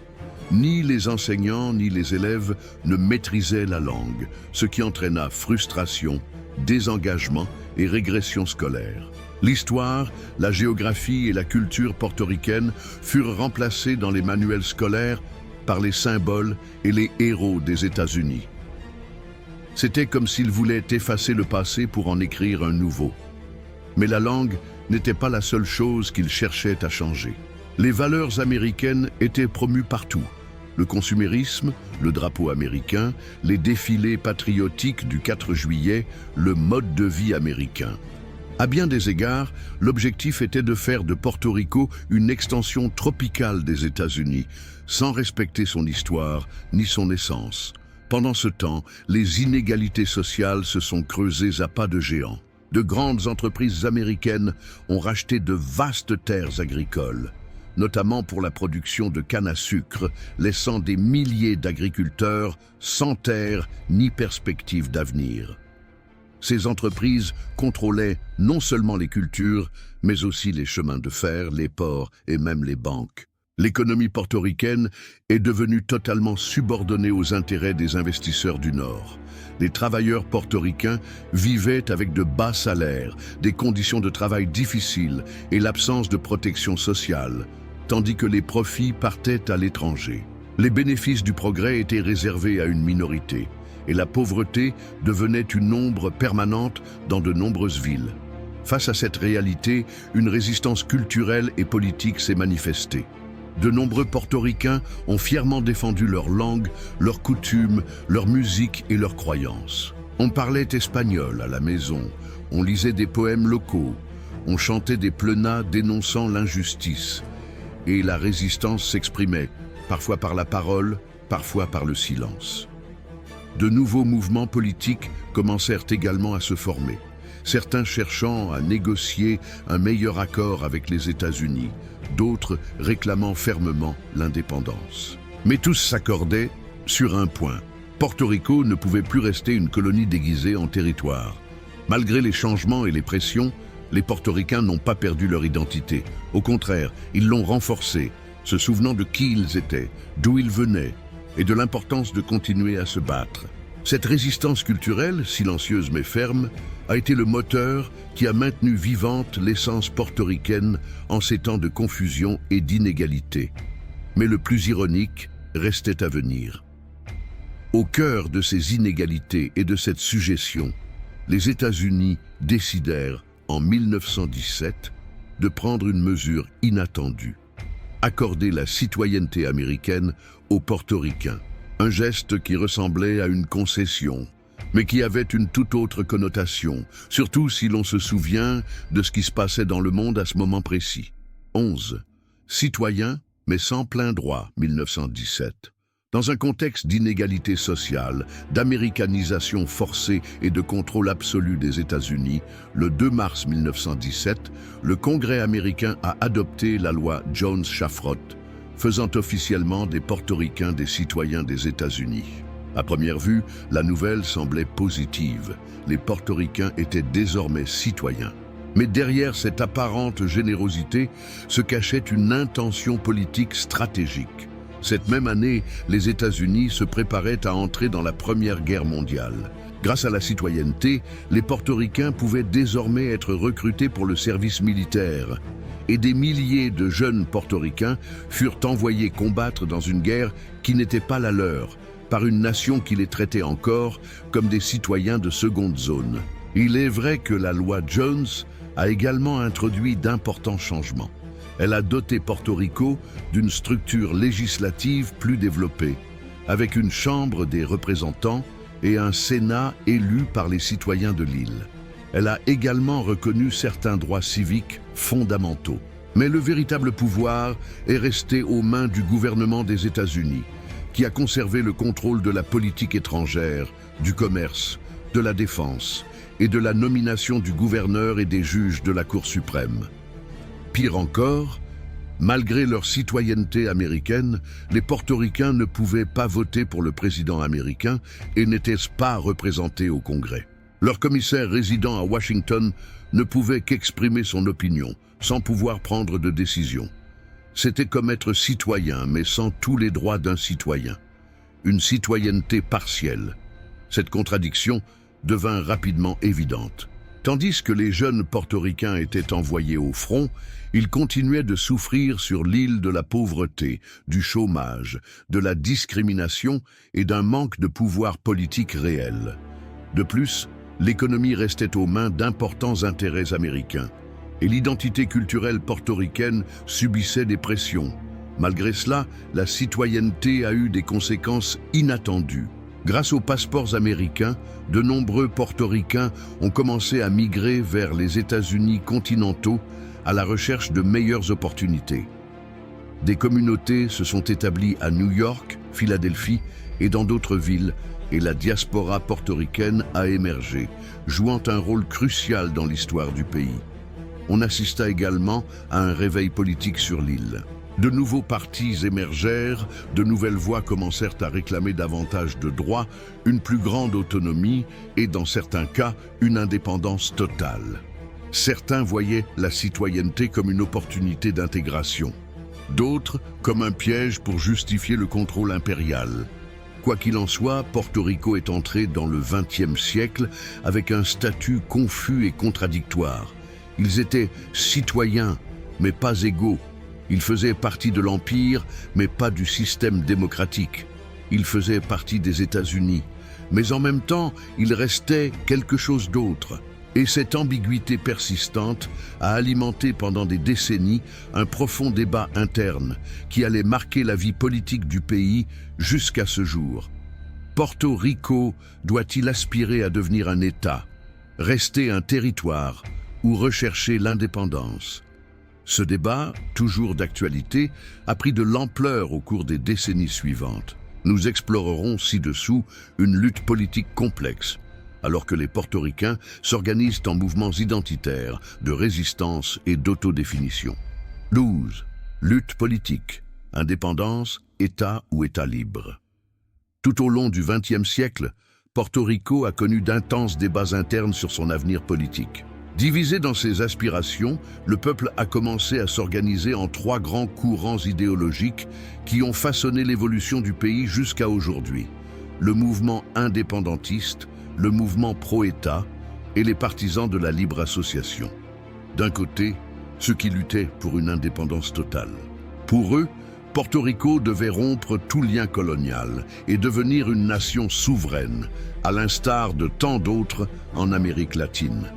Ni les enseignants ni les élèves ne maîtrisaient la langue, ce qui entraîna frustration, désengagement et régression scolaire. L'histoire, la géographie et la culture portoricaine furent remplacées dans les manuels scolaires par les symboles et les héros des États-Unis. C'était comme s'ils voulaient effacer le passé pour en écrire un nouveau. Mais la langue n'était pas la seule chose qu'ils cherchaient à changer. Les valeurs américaines étaient promues partout. Le consumérisme, le drapeau américain, les défilés patriotiques du 4 juillet, le mode de vie américain. À bien des égards, l'objectif était de faire de Porto Rico une extension tropicale des États-Unis, sans respecter son histoire ni son essence. Pendant ce temps, les inégalités sociales se sont creusées à pas de géant. De grandes entreprises américaines ont racheté de vastes terres agricoles, notamment pour la production de canne à sucre, laissant des milliers d'agriculteurs sans terre ni perspective d'avenir. Ces entreprises contrôlaient non seulement les cultures, mais aussi les chemins de fer, les ports et même les banques. L'économie portoricaine est devenue totalement subordonnée aux intérêts des investisseurs du Nord. Les travailleurs portoricains vivaient avec de bas salaires, des conditions de travail difficiles et l'absence de protection sociale, tandis que les profits partaient à l'étranger. Les bénéfices du progrès étaient réservés à une minorité, et la pauvreté devenait une ombre permanente dans de nombreuses villes. Face à cette réalité, une résistance culturelle et politique s'est manifestée. De nombreux portoricains ont fièrement défendu leur langue, leurs coutumes, leur musique et leurs croyances. On parlait espagnol à la maison, on lisait des poèmes locaux, on chantait des pleunats dénonçant l'injustice. Et la résistance s'exprimait, parfois par la parole, parfois par le silence. De nouveaux mouvements politiques commencèrent également à se former, certains cherchant à négocier un meilleur accord avec les États-Unis, d'autres réclamant fermement l'indépendance. Mais tous s'accordaient sur un point. Porto Rico ne pouvait plus rester une colonie déguisée en territoire. Malgré les changements et les pressions, les Portoricains n'ont pas perdu leur identité. Au contraire, ils l'ont renforcée, se souvenant de qui ils étaient, d'où ils venaient, et de l'importance de continuer à se battre. Cette résistance culturelle, silencieuse mais ferme, a été le moteur qui a maintenu vivante l'essence portoricaine en ces temps de confusion et d'inégalité. Mais le plus ironique restait à venir. Au cœur de ces inégalités et de cette sujétion, les États-Unis décidèrent, en 1917, de prendre une mesure inattendue: accorder la citoyenneté américaine aux Portoricains. Un geste qui ressemblait à une concession, mais qui avait une toute autre connotation, surtout si l'on se souvient de ce qui se passait dans le monde à ce moment précis. 11. Citoyens, mais sans plein droit, 1917. Dans un contexte d'inégalité sociale, d'américanisation forcée et de contrôle absolu des États-Unis, le 2 mars 1917, le Congrès américain a adopté la loi Jones-Shafroth, faisant officiellement des Portoricains des citoyens des États-Unis. À première vue, la nouvelle semblait positive. Les Portoricains étaient désormais citoyens. Mais derrière cette apparente générosité se cachait une intention politique stratégique. Cette même année, les États-Unis se préparaient à entrer dans la Première Guerre mondiale. Grâce à la citoyenneté, les Portoricains pouvaient désormais être recrutés pour le service militaire. Et des milliers de jeunes Portoricains furent envoyés combattre dans une guerre qui n'était pas la leur, par une nation qui les traitait encore comme des citoyens de seconde zone. Il est vrai que la loi Jones a également introduit d'importants changements. Elle a doté Porto Rico d'une structure législative plus développée, avec une Chambre des représentants et un Sénat élu par les citoyens de l'île. Elle a également reconnu certains droits civiques fondamentaux. Mais le véritable pouvoir est resté aux mains du gouvernement des États-Unis, qui a conservé le contrôle de la politique étrangère, du commerce, de la défense et de la nomination du gouverneur et des juges de la Cour suprême. Pire encore, malgré leur citoyenneté américaine, les Portoricains ne pouvaient pas voter pour le président américain et n'étaient pas représentés au Congrès. Leur commissaire résidant à Washington ne pouvait qu'exprimer son opinion, sans pouvoir prendre de décision. C'était comme être citoyen, mais sans tous les droits d'un citoyen. Une citoyenneté partielle. Cette contradiction devint rapidement évidente. Tandis que les jeunes Portoricains étaient envoyés au front, ils continuaient de souffrir sur l'île de la pauvreté, du chômage, de la discrimination et d'un manque de pouvoir politique réel. De plus, l'économie restait aux mains d'importants intérêts américains, et l'identité culturelle portoricaine subissait des pressions. Malgré cela, la citoyenneté a eu des conséquences inattendues. Grâce aux passeports américains, de nombreux Portoricains ont commencé à migrer vers les États-Unis continentaux à la recherche de meilleures opportunités. Des communautés se sont établies à New York, Philadelphie et dans d'autres villes, et la diaspora portoricaine a émergé, jouant un rôle crucial dans l'histoire du pays. On assista également à un réveil politique sur l'île. De nouveaux partis émergèrent, de nouvelles voix commencèrent à réclamer davantage de droits, une plus grande autonomie et, dans certains cas, une indépendance totale. Certains voyaient la citoyenneté comme une opportunité d'intégration, d'autres comme un piège pour justifier le contrôle impérial. Quoi qu'il en soit, Porto Rico est entré dans le XXe siècle avec un statut confus et contradictoire. Ils étaient citoyens, mais pas égaux. Ils faisaient partie de l'Empire, mais pas du système démocratique. Ils faisaient partie des États-Unis, mais en même temps, ils restaient quelque chose d'autre. Et cette ambiguïté persistante a alimenté pendant des décennies un profond débat interne qui allait marquer la vie politique du pays jusqu'à ce jour. Porto Rico doit-il aspirer à devenir un État, rester un territoire ou rechercher l'indépendance? Ce débat, toujours d'actualité, a pris de l'ampleur au cours des décennies suivantes. Nous explorerons ci-dessous une lutte politique complexe, alors que les Portoricains s'organisent en mouvements identitaires, de résistance et d'autodéfinition. 12. Lutte politique, indépendance, État ou État libre. Tout au long du XXe siècle, Porto Rico a connu d'intenses débats internes sur son avenir politique. Divisé dans ses aspirations, le peuple a commencé à s'organiser en trois grands courants idéologiques qui ont façonné l'évolution du pays jusqu'à aujourd'hui. le mouvement indépendantiste, le mouvement pro-État et les partisans de la libre association. D'un côté, ceux qui luttaient pour une indépendance totale. Pour eux, Porto Rico devait rompre tout lien colonial et devenir une nation souveraine, à l'instar de tant d'autres en Amérique latine.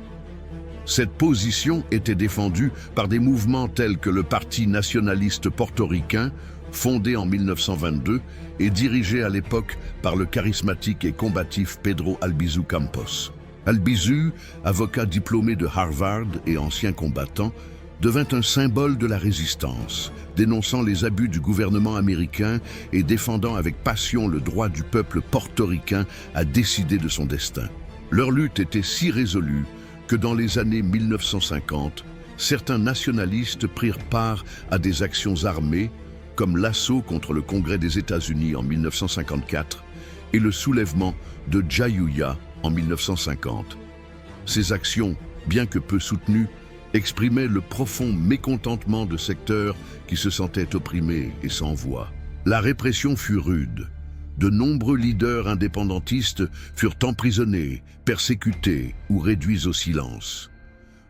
Cette position était défendue par des mouvements tels que le Parti nationaliste portoricain, fondé en 1922 et dirigé à l'époque par le charismatique et combatif Pedro Albizu Campos. Albizu, avocat diplômé de Harvard et ancien combattant, devint un symbole de la résistance, dénonçant les abus du gouvernement américain et défendant avec passion le droit du peuple portoricain à décider de son destin. Leur lutte était si résolue que dans les années 1950, certains nationalistes prirent part à des actions armées, comme l'assaut contre le Congrès des États-Unis en 1954 et le soulèvement de Jayuya en 1950. Ces actions, bien que peu soutenues, exprimaient le profond mécontentement de secteurs qui se sentaient opprimés et sans voix. La répression fut rude. De nombreux leaders indépendantistes furent emprisonnés, persécutés ou réduits au silence.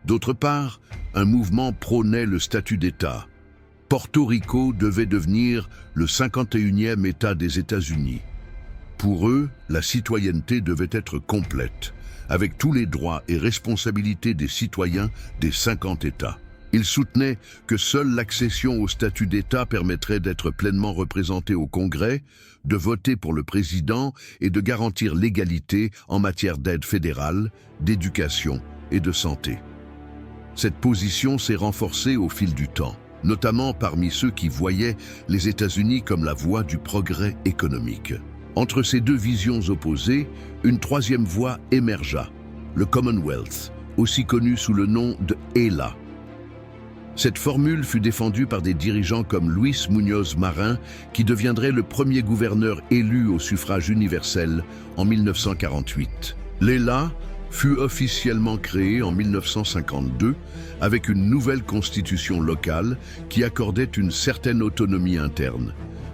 D'autre part, un mouvement prônait le statut d'État. Porto Rico devait devenir le 51e État des États-Unis. Pour eux, la citoyenneté devait être complète, avec tous les droits et responsabilités des citoyens des 50 États. Ils soutenaient que seule l'accession au statut d'État permettrait d'être pleinement représenté au Congrès, de voter pour le président et de garantir l'égalité en matière d'aide fédérale, d'éducation et de santé. Cette position s'est renforcée au fil du temps, notamment parmi ceux qui voyaient les États-Unis comme la voie du progrès économique. Entre ces deux visions opposées, une troisième voie émergea, le Commonwealth, aussi connu sous le nom de ELA. Cette formule fut défendue par des dirigeants comme Luis Muñoz Marín, qui deviendrait le premier gouverneur élu au suffrage universel en 1948. L'ELA fut officiellement créée en 1952 avec une nouvelle constitution locale qui accordait une certaine autonomie interne,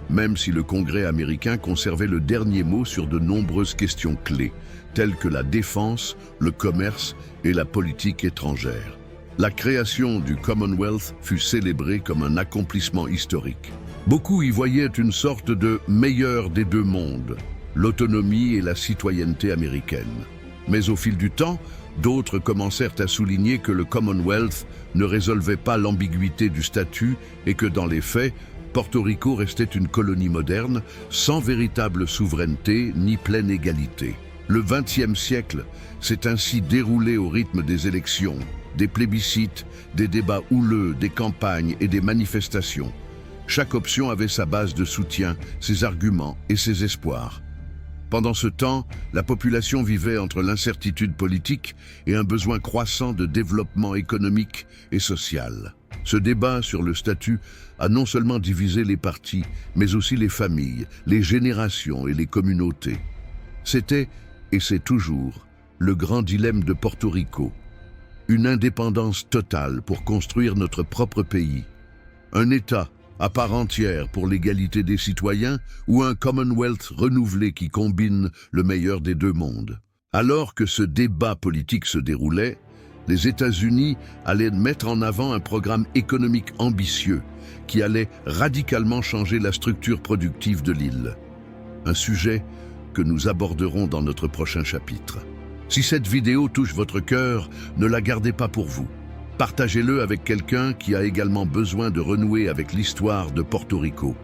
même si le Congrès américain conservait le dernier mot sur de nombreuses questions clés, telles que la défense, le commerce et la politique étrangère. La création du Commonwealth fut célébrée comme un accomplissement historique. Beaucoup y voyaient une sorte de meilleur des deux mondes, l'autonomie et la citoyenneté américaine. Mais au fil du temps, d'autres commencèrent à souligner que le Commonwealth ne résolvait pas l'ambiguïté du statut et que dans les faits, Porto Rico restait une colonie moderne, sans véritable souveraineté ni pleine égalité. Le XXe siècle s'est ainsi déroulé au rythme des élections, des plébiscites, des débats houleux, des campagnes et des manifestations. Chaque option avait sa base de soutien, ses arguments et ses espoirs. Pendant ce temps, la population vivait entre l'incertitude politique et un besoin croissant de développement économique et social. Ce débat sur le statut a non seulement divisé les partis, mais aussi les familles, les générations et les communautés. C'était, et c'est toujours, le grand dilemme de Porto Rico. Une indépendance totale pour construire notre propre pays, un État à part entière pour l'égalité des citoyens ou un Commonwealth renouvelé qui combine le meilleur des deux mondes. Alors que ce débat politique se déroulait, les États-Unis allaient mettre en avant un programme économique ambitieux qui allait radicalement changer la structure productive de l'île. Un sujet que nous aborderons dans notre prochain chapitre. Si cette vidéo touche votre cœur, ne la gardez pas pour vous. Partagez-le avec quelqu'un qui a également besoin de renouer avec l'histoire de Porto Rico.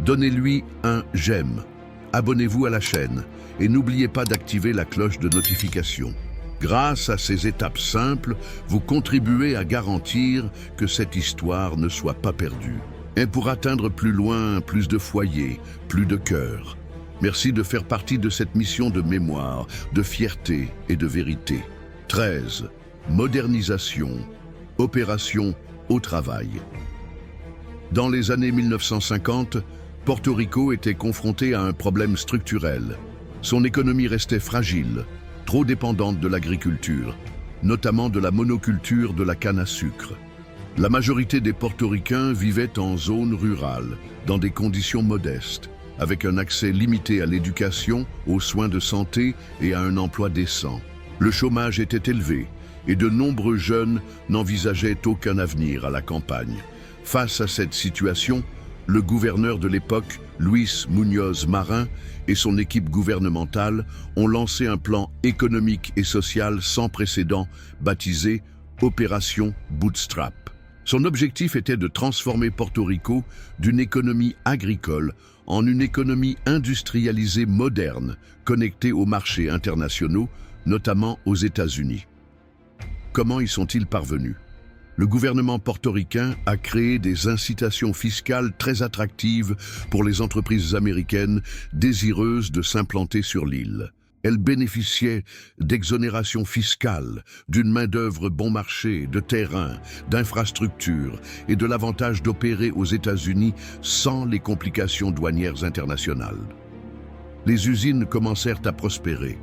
Donnez-lui un j'aime. Abonnez-vous à la chaîne et n'oubliez pas d'activer la cloche de notification. Grâce à ces étapes simples, vous contribuez à garantir que cette histoire ne soit pas perdue. Et pour atteindre plus loin, plus de foyers, plus de cœurs. Merci de faire partie de cette mission de mémoire, de fierté et de vérité. 13. Modernisation. Opération au travail. Dans les années 1950, Porto Rico était confronté à un problème structurel. Son économie restait fragile, trop dépendante de l'agriculture, notamment de la monoculture de la canne à sucre. La majorité des portoricains vivaient en zone rurale, dans des conditions modestes. avec un accès limité à l'éducation, aux soins de santé et à un emploi décent. Le chômage était élevé et de nombreux jeunes n'envisageaient aucun avenir à la campagne. Face à cette situation, le gouverneur de l'époque, Luis Muñoz Marín, et son équipe gouvernementale ont lancé un plan économique et social sans précédent baptisé Opération Bootstrap. Son objectif était de transformer Porto Rico d'une économie agricole en une économie industrialisée moderne, connectée aux marchés internationaux, notamment aux États-Unis. Comment y sont-ils parvenus? Le gouvernement portoricain a créé des incitations fiscales très attractives pour les entreprises américaines désireuses de s'implanter sur l'île. Elles bénéficiaient d'exonérations fiscales, d'une main-d'œuvre bon marché, de terrains, d'infrastructures et de l'avantage d'opérer aux États-Unis sans les complications douanières internationales. Les usines commencèrent à prospérer.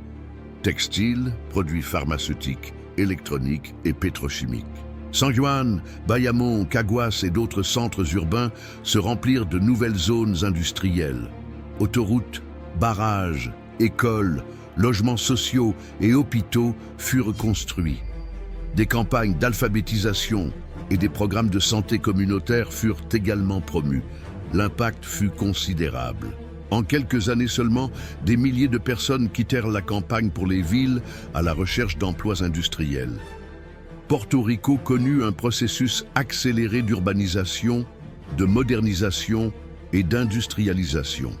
Textiles, produits pharmaceutiques, électroniques et pétrochimiques. San Juan, Bayamón, Caguas et d'autres centres urbains se remplirent de nouvelles zones industrielles. Autoroutes, barrages, écoles, logements sociaux et hôpitaux furent construits. Des campagnes d'alphabétisation et des programmes de santé communautaire furent également promus. L'impact fut considérable. En quelques années seulement, des milliers de personnes quittèrent la campagne pour les villes à la recherche d'emplois industriels. Porto Rico connut un processus accéléré d'urbanisation, de modernisation et d'industrialisation.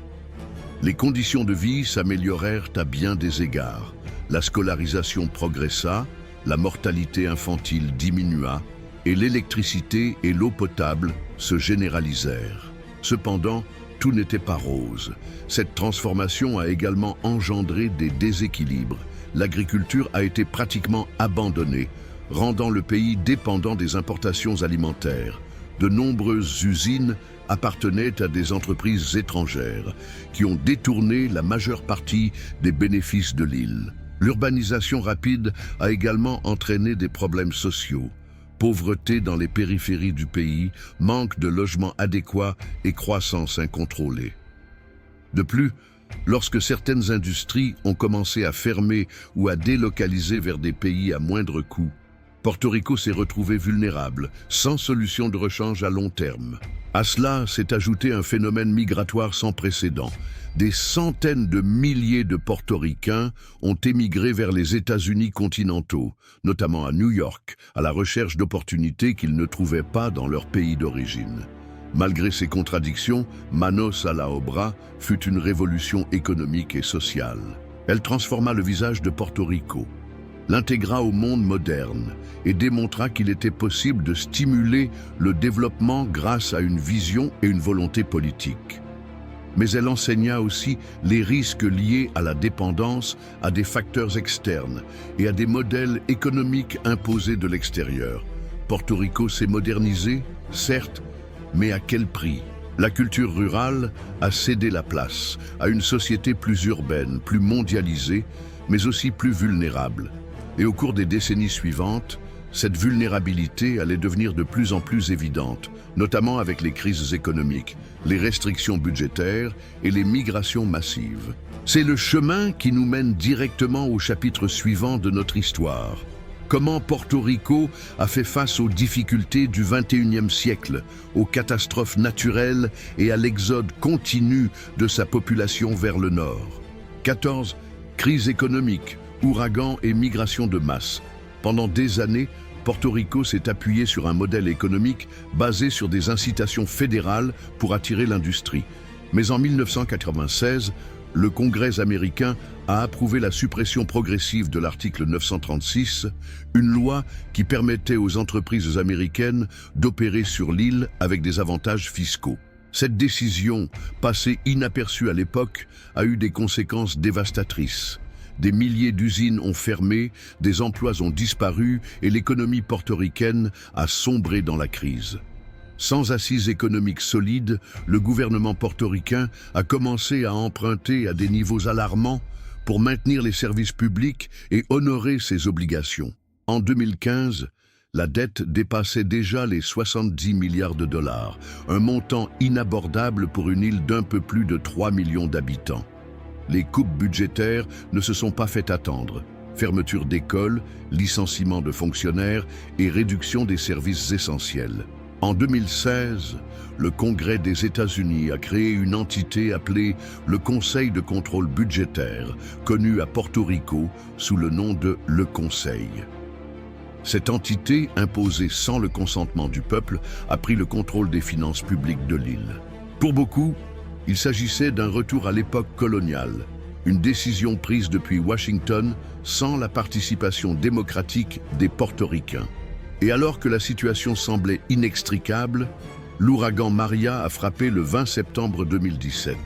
Les conditions de vie s'améliorèrent à bien des égards. La scolarisation progressa, la mortalité infantile diminua et l'électricité et l'eau potable se généralisèrent. Cependant, tout n'était pas rose. Cette transformation a également engendré des déséquilibres. L'agriculture a été pratiquement abandonnée, rendant le pays dépendant des importations alimentaires. De nombreuses usines appartenaient à des entreprises étrangères qui ont détourné la majeure partie des bénéfices de l'île. L'urbanisation rapide a également entraîné des problèmes sociaux. Pauvreté dans les périphéries du pays, manque de logements adéquats et croissance incontrôlée. De plus, lorsque certaines industries ont commencé à fermer ou à délocaliser vers des pays à moindre coût, Porto Rico s'est retrouvé vulnérable, sans solution de rechange à long terme. À cela s'est ajouté un phénomène migratoire sans précédent. Des centaines de milliers de Portoricains ont émigré vers les États-Unis continentaux, notamment à New York, à la recherche d'opportunités qu'ils ne trouvaient pas dans leur pays d'origine. Malgré ces contradictions, Manos a la Obra fut une révolution économique et sociale. Elle transforma le visage de Porto Rico, l'intégra au monde moderne et démontra qu'il était possible de stimuler le développement grâce à une vision et une volonté politique. Mais elle enseigna aussi les risques liés à la dépendance à des facteurs externes et à des modèles économiques imposés de l'extérieur. Porto Rico s'est modernisé, certes, mais à quel prix? La culture rurale a cédé la place à une société plus urbaine, plus mondialisée, mais aussi plus vulnérable. Et au cours des décennies suivantes, cette vulnérabilité allait devenir de plus en plus évidente, notamment avec les crises économiques, les restrictions budgétaires et les migrations massives. C'est le chemin qui nous mène directement au chapitre suivant de notre histoire. Comment Porto Rico a fait face aux difficultés du XXIe siècle, aux catastrophes naturelles et à l'exode continu de sa population vers le nord. 14. Crise économique, ouragans et migration de masse. Pendant des années, Porto Rico s'est appuyé sur un modèle économique basé sur des incitations fédérales pour attirer l'industrie. Mais en 1996, le Congrès américain a approuvé la suppression progressive de l'article 936, une loi qui permettait aux entreprises américaines d'opérer sur l'île avec des avantages fiscaux. Cette décision, passée inaperçue à l'époque, a eu des conséquences dévastatrices. Des milliers d'usines ont fermé, des emplois ont disparu et l'économie portoricaine a sombré dans la crise. Sans assise économique solide, le gouvernement portoricain a commencé à emprunter à des niveaux alarmants pour maintenir les services publics et honorer ses obligations. En 2015, La dette dépassait déjà les 70 milliards de dollars, un montant inabordable pour une île d'un peu plus de 3 millions d'habitants. Les coupes budgétaires ne se sont pas fait attendre. Fermeture d'écoles, licenciement de fonctionnaires et réduction des services essentiels. En 2016, le Congrès des États-Unis a créé une entité appelée le Conseil de contrôle budgétaire, connu à Porto Rico sous le nom de le Conseil. Cette entité, imposée sans le consentement du peuple, a pris le contrôle des finances publiques de l'île. Pour beaucoup, il s'agissait d'un retour à l'époque coloniale, une décision prise depuis Washington sans la participation démocratique des Portoricains. Et alors que la situation semblait inextricable, l'ouragan Maria a frappé le 20 septembre 2017.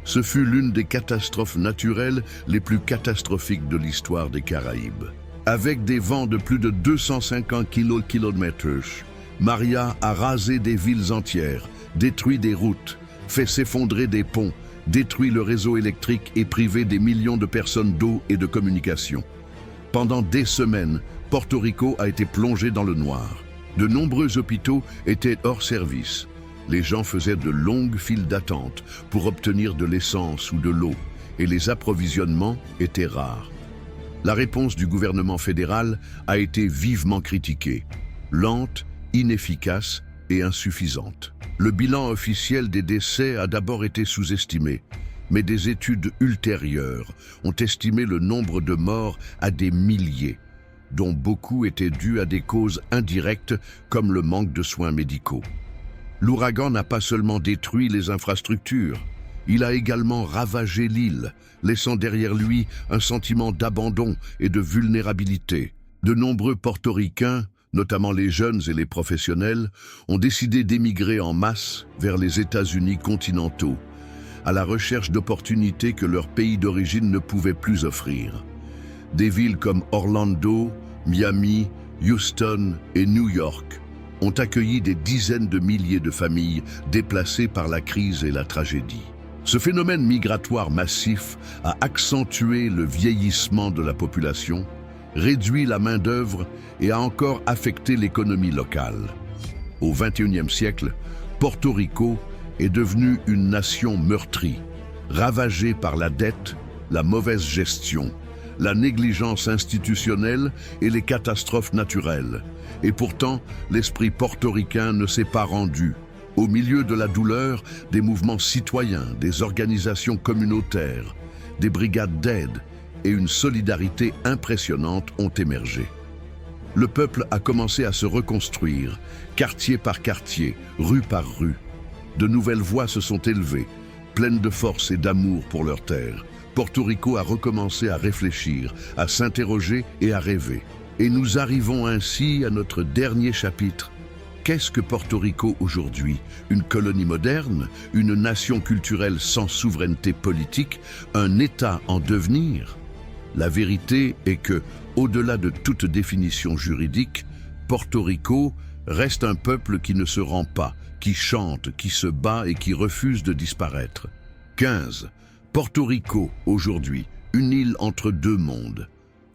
Ce fut l'une des catastrophes naturelles les plus catastrophiques de l'histoire des Caraïbes. Avec des vents de plus de 250 km/h, Maria a rasé des villes entières, détruit des routes, fait s'effondrer des ponts, détruit le réseau électrique et privé des millions de personnes d'eau et de communication. Pendant des semaines, Porto Rico a été plongé dans le noir. De nombreux hôpitaux étaient hors service. Les gens faisaient de longues files d'attente pour obtenir de l'essence ou de l'eau, et les approvisionnements étaient rares. La réponse du gouvernement fédéral a été vivement critiquée, lente, inefficace et insuffisante. Le bilan officiel des décès a d'abord été sous-estimé, mais des études ultérieures ont estimé le nombre de morts à des milliers, dont beaucoup étaient dus à des causes indirectes comme le manque de soins médicaux. L'ouragan n'a pas seulement détruit les infrastructures, il a également ravagé l'île, laissant derrière lui un sentiment d'abandon et de vulnérabilité. De nombreux Portoricains, notamment les jeunes et les professionnels, ont décidé d'émigrer en masse vers les États-Unis continentaux, à la recherche d'opportunités que leur pays d'origine ne pouvait plus offrir. Des villes comme Orlando, Miami, Houston et New York ont accueilli des dizaines de milliers de familles déplacées par la crise et la tragédie. Ce phénomène migratoire massif a accentué le vieillissement de la population, réduit la main-d'œuvre et a encore affecté l'économie locale. Au XXIe siècle, Porto Rico est devenue une nation meurtrie, ravagée par la dette, la mauvaise gestion, la négligence institutionnelle et les catastrophes naturelles. Et pourtant, l'esprit portoricain ne s'est pas rendu. Au milieu de la douleur, des mouvements citoyens, des organisations communautaires, des brigades d'aide et une solidarité impressionnante ont émergé. Le peuple a commencé à se reconstruire, quartier par quartier, rue par rue. De nouvelles voix se sont élevées, pleines de force et d'amour pour leur terre. Porto Rico a recommencé à réfléchir, à s'interroger et à rêver. Et nous arrivons ainsi à notre dernier chapitre. Qu'est-ce que Porto Rico aujourd'hui? Une colonie moderne? Une nation culturelle sans souveraineté politique? Un État en devenir? La vérité est que, au-delà de toute définition juridique, Porto Rico reste un peuple qui ne se rend pas, qui chante, qui se bat et qui refuse de disparaître. 15. Porto Rico, aujourd'hui, une île entre deux mondes.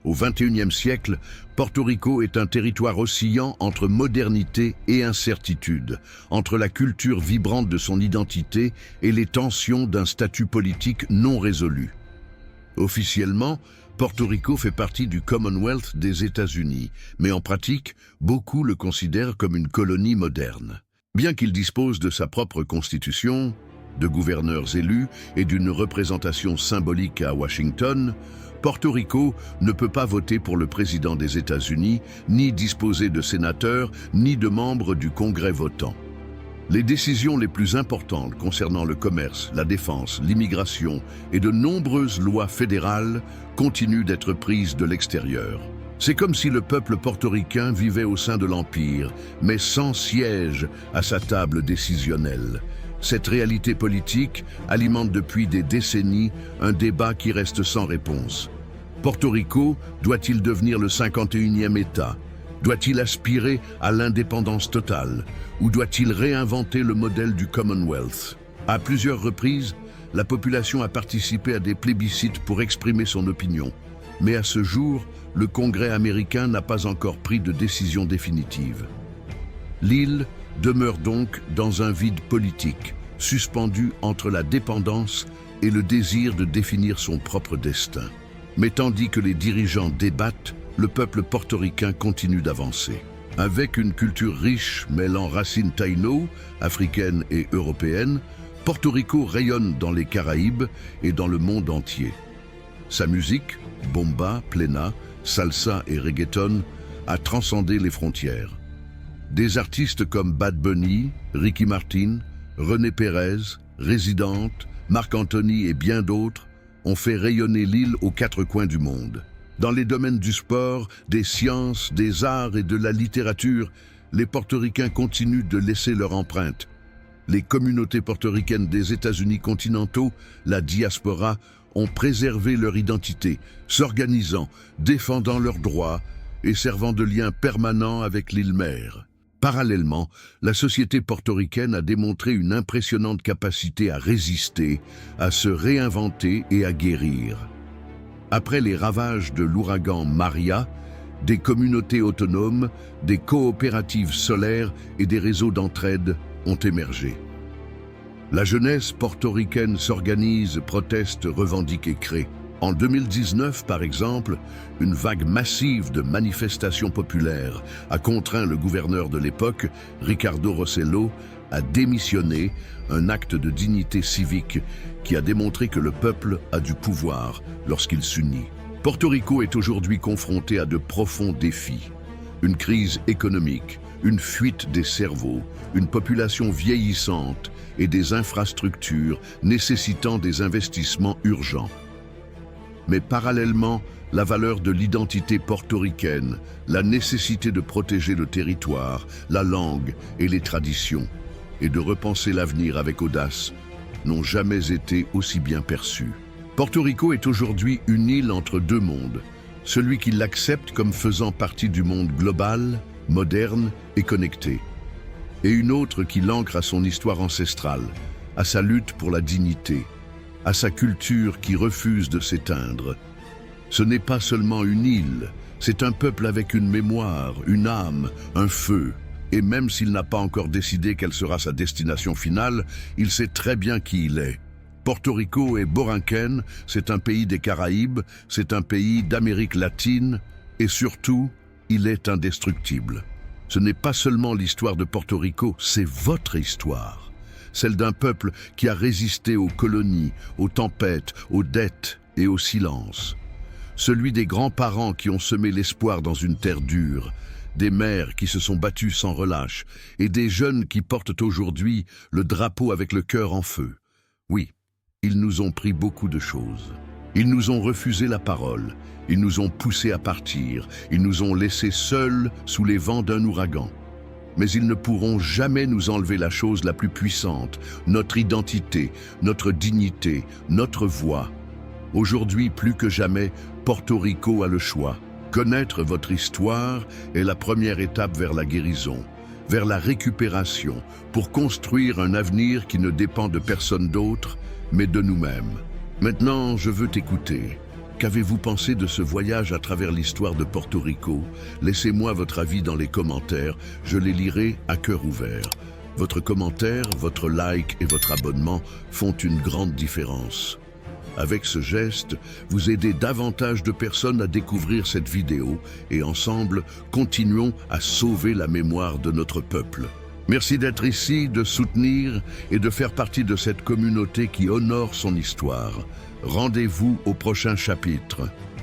Au XXIe siècle, Porto Rico est un territoire oscillant entre modernité et incertitude, entre la culture vibrante de son identité et les tensions d'un statut politique non résolu. Officiellement, Porto Rico fait partie du Commonwealth des États-Unis, mais en pratique, beaucoup le considèrent comme une colonie moderne. Bien qu'il dispose de sa propre constitution, de gouverneurs élus et d'une représentation symbolique à Washington, Porto Rico ne peut pas voter pour le président des États-Unis, ni disposer de sénateurs, ni de membres du Congrès votant. Les décisions les plus importantes concernant le commerce, la défense, l'immigration et de nombreuses lois fédérales continuent d'être prises de l'extérieur. C'est comme si le peuple portoricain vivait au sein de l'Empire, mais sans siège à sa table décisionnelle. Cette réalité politique alimente depuis des décennies un débat qui reste sans réponse. Porto Rico doit-il devenir le 51e État? Doit-il aspirer à l'indépendance totale? Ou doit-il réinventer le modèle du Commonwealth? À plusieurs reprises, la population a participé à des plébiscites pour exprimer son opinion. Mais à ce jour, le Congrès américain n'a pas encore pris de décision définitive. L'île demeure donc dans un vide politique, suspendu entre la dépendance et le désir de définir son propre destin. Mais tandis que les dirigeants débattent, le peuple portoricain continue d'avancer. Avec une culture riche mêlant racines taïno, africaines et européennes, Porto Rico rayonne dans les Caraïbes et dans le monde entier. Sa musique, bomba, plena, salsa et reggaeton, a transcendé les frontières. Des artistes comme Bad Bunny, Ricky Martin, René Pérez, Residente, Marc Anthony et bien d'autres ont fait rayonner l'île aux quatre coins du monde. Dans les domaines du sport, des sciences, des arts et de la littérature, les Portoricains continuent de laisser leur empreinte. Les communautés portoricaines des États-Unis continentaux, la diaspora, ont préservé leur identité, s'organisant, défendant leurs droits et servant de lien permanent avec l'île mère. Parallèlement, la société portoricaine a démontré une impressionnante capacité à résister, à se réinventer et à guérir. Après les ravages de l'ouragan Maria, des communautés autonomes, des coopératives solaires et des réseaux d'entraide ont émergé. La jeunesse portoricaine s'organise, proteste, revendique et crée. En 2019, par exemple, une vague massive de manifestations populaires a contraint le gouverneur de l'époque, Ricardo Rossello, à démissionner, un acte de dignité civique qui a démontré que le peuple a du pouvoir lorsqu'il s'unit. Porto Rico est aujourd'hui confronté à de profonds défis. Une crise économique, une fuite des cerveaux, une population vieillissante et des infrastructures nécessitant des investissements urgents. Mais parallèlement, la valeur de l'identité portoricaine, la nécessité de protéger le territoire, la langue et les traditions, et de repenser l'avenir avec audace, n'ont jamais été aussi bien perçus. Porto Rico est aujourd'hui une île entre deux mondes, celui qui l'accepte comme faisant partie du monde global, moderne et connecté, et une autre qui l'ancre à son histoire ancestrale, à sa lutte pour la dignité, à sa culture qui refuse de s'éteindre. Ce n'est pas seulement une île, c'est un peuple avec une mémoire, une âme, un feu. Et même s'il n'a pas encore décidé quelle sera sa destination finale, il sait très bien qui il est. Porto Rico est borinquen, c'est un pays des Caraïbes, c'est un pays d'Amérique latine, et surtout, il est indestructible. Ce n'est pas seulement l'histoire de Porto Rico, c'est votre histoire. Celle d'un peuple qui a résisté aux colonies, aux tempêtes, aux dettes et au silence. Celui des grands-parents qui ont semé l'espoir dans une terre dure, des mères qui se sont battues sans relâche et des jeunes qui portent aujourd'hui le drapeau avec le cœur en feu. Oui, ils nous ont pris beaucoup de choses. Ils nous ont refusé la parole, ils nous ont poussés à partir, ils nous ont laissés seuls sous les vents d'un ouragan. Mais ils ne pourront jamais nous enlever la chose la plus puissante, notre identité, notre dignité, notre voix. Aujourd'hui, plus que jamais, Porto Rico a le choix. Connaître votre histoire est la première étape vers la guérison, vers la récupération, pour construire un avenir qui ne dépend de personne d'autre, mais de nous-mêmes. Maintenant, je veux t'écouter. Qu'avez-vous pensé de ce voyage à travers l'histoire de Porto Rico? Laissez-moi votre avis dans les commentaires, je les lirai à cœur ouvert. Votre commentaire, votre like et votre abonnement font une grande différence. Avec ce geste, vous aidez davantage de personnes à découvrir cette vidéo et ensemble, continuons à sauver la mémoire de notre peuple. Merci d'être ici, de soutenir et de faire partie de cette communauté qui honore son histoire. Rendez-vous au prochain chapitre.